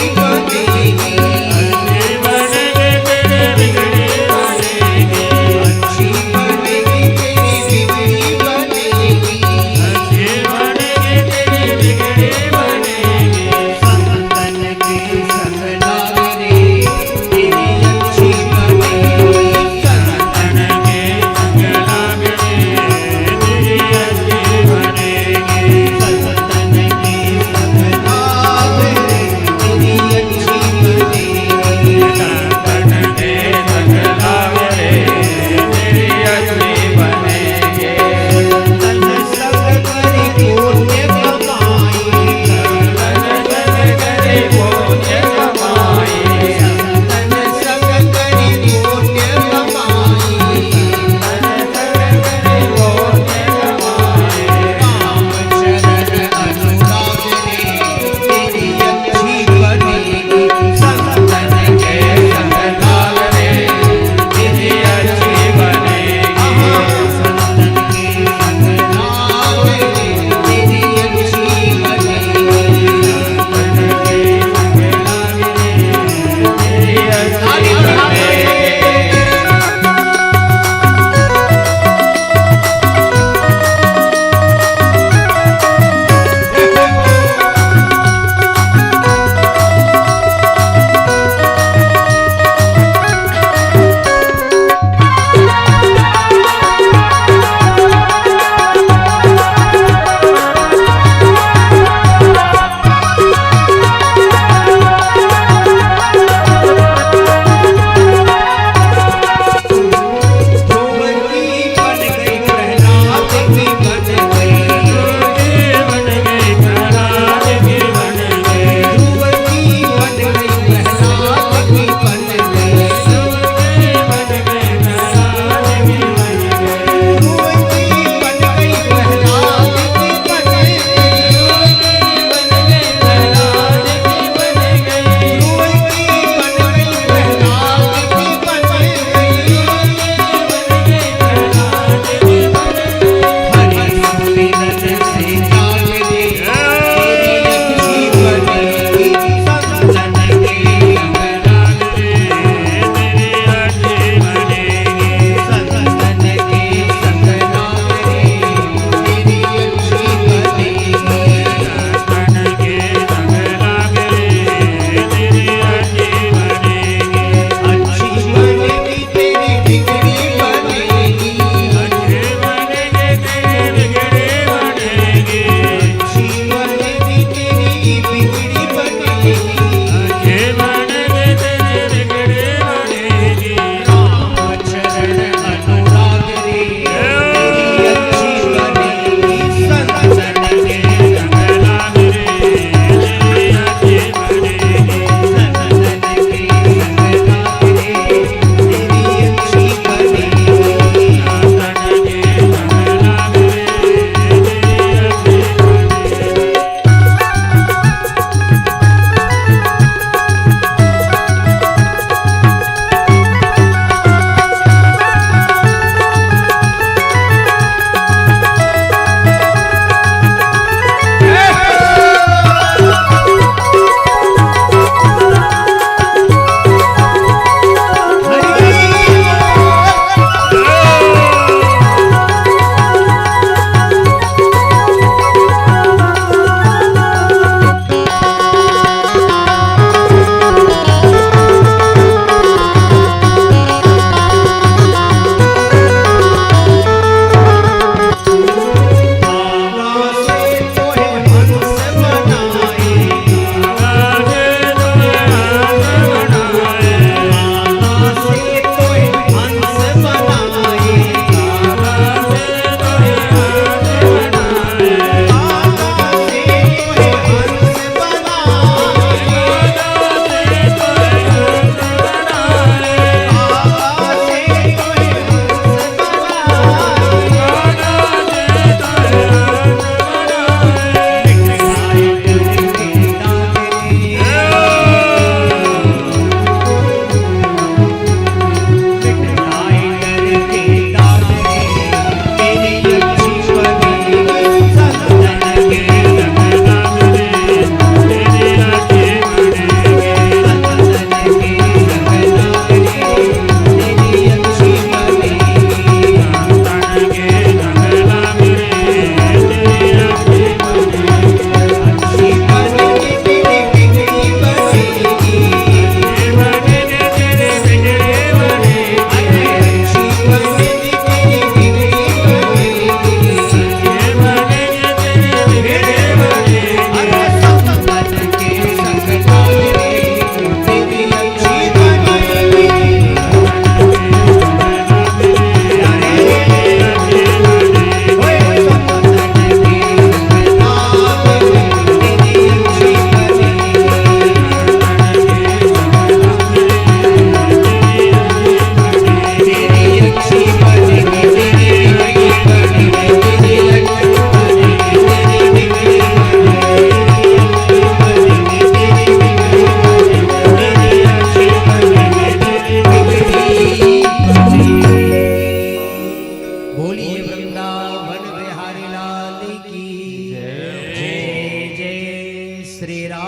श्री राम।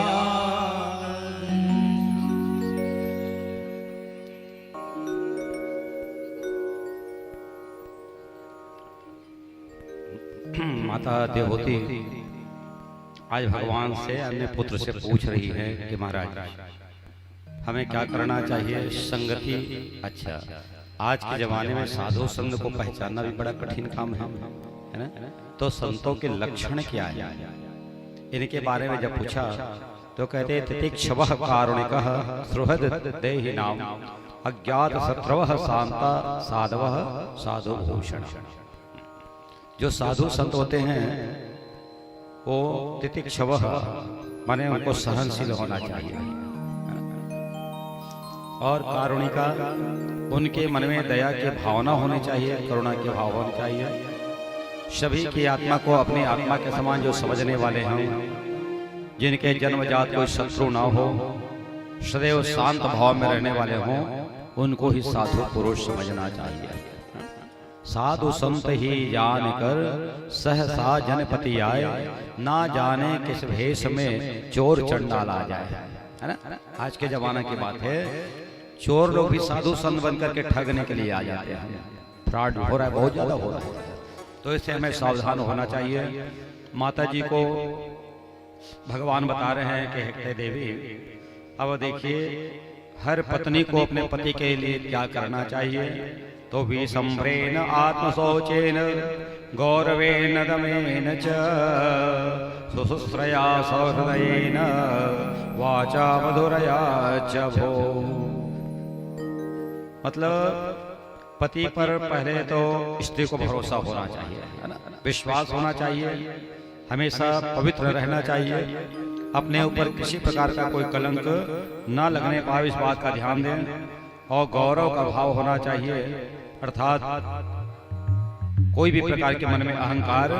माता देवहूति आज भगवान से अपने पुत्र से पूछ रही है कि महाराज हमें क्या करना चाहिए। संगति, अच्छा आज के जमाने में साधु संग को पहचानना भी बड़ा कठिन काम है ना। तो संतों के लक्षण क्या है, इनके बारे में जब पूछा तो कहते तितिक्षवः कारुणिकः सुहृद देहिनाम अज्ञात शत्रवः शांता साधवः साधु भूषण। जो साधु संत होते हैं वो तितिक्षवः माने उनको सहनशील होना चाहिए, और कारुणिका उनके मन में दया की भावना होनी चाहिए, करुणा के भाव होने चाहिए। सभी की आत्मा को अपनी आत्मा के समान जो समझने वाले हैं, जिनके जन्मजात कोई शत्रु ना हो, सदैव शांत भाव में रहने वाले हों, उनको ही साधु पुरुष समझना चाहिए। साधु संत ही जान कर सहसा जनपति आए, ना जाने किस भेष में चोर चंडाल आ जाए, है ना। आज के जमाने की बात है, चोर लोग भी साधु संत बनकर के ठगने के लिए आ जाते हैं। फ्रॉड हो रहा है, बहुत ज्यादा हो रहा है, तो इससे हमें सावधान होना चाहिए। माता जी को भगवान बता रहे हैं कि हेक्टे देवी, अब देखिए हर पत्नी को अपने पति के लिए क्या करना चाहिए। तो विसम्भ्रेण आत्मशौचेन गौरवेण दमेन च सुश्रया सौहृदयेन वाचा मधुरया च भो। मतलब पति पर पहले तो स्त्री को भरोसा होना चाहिए, है ना, विश्वास होना चाहिए, हमेशा पवित्र रहना चाहिए, अपने ऊपर किसी प्रकार का कोई कलंक न लगने पाए इस बात का ध्यान दें, और गौरव का भाव होना चाहिए, अर्थात कोई भी प्रकार के मन में अहंकार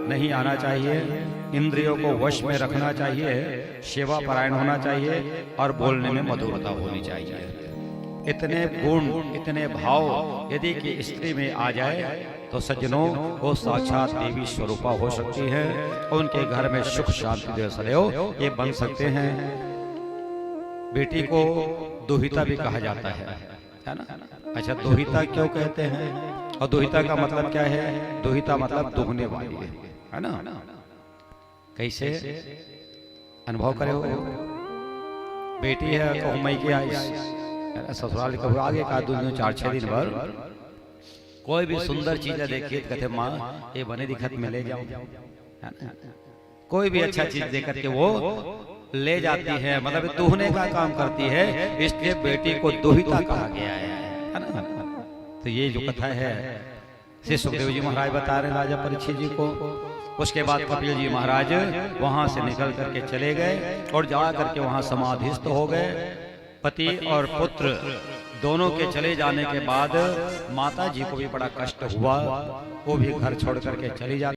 नहीं आना चाहिए, इंद्रियों को वश में रखना चाहिए, सेवा परायण होना चाहिए, और बोलने में मधुरता होनी चाहिए। इतने गुण, इतने भाव यदि कि स्त्री में आ जाए तो सज्जनों वो साक्षात देवी स्वरूपा हो सकती है, उनके घर में सुख शांति सदैव ये बन सकते हैं। बेटी को दुहिता भी कहा जाता है ना। अच्छा, दुहिता क्यों कहते हैं, और दुहिता का मतलब क्या है। दुहिता मतलब दुहने वाली है ना। कैसे अनुभव करे हो, बेटी है कहूँ मई की आई ससुराल कहूँ आगे का 4-6 दिन भर कोई भी सुंदर चीज देखिए कहते माँ ये बने दिखत में ले जाओ, कोई भी अच्छा चीज देख करके वो ले जाती है, मतलब दुहने का काम करती है, इसलिए बेटी को दुहिता कहा गया है ना। तो ये जो कथा है श्री सुखदेव जी महाराज बता रहे राजा परीक्षित जी को। उसके बाद कपिल जी महाराज वहां से निकल करके चले गए और जा करके वहां समाधिस्थ हो गए। पति और पुत्र दोनों के चले जाने के बाद माता जी को भी बड़ा कष्ट हुआ, वो भी घर छोड़ करके चली जाती।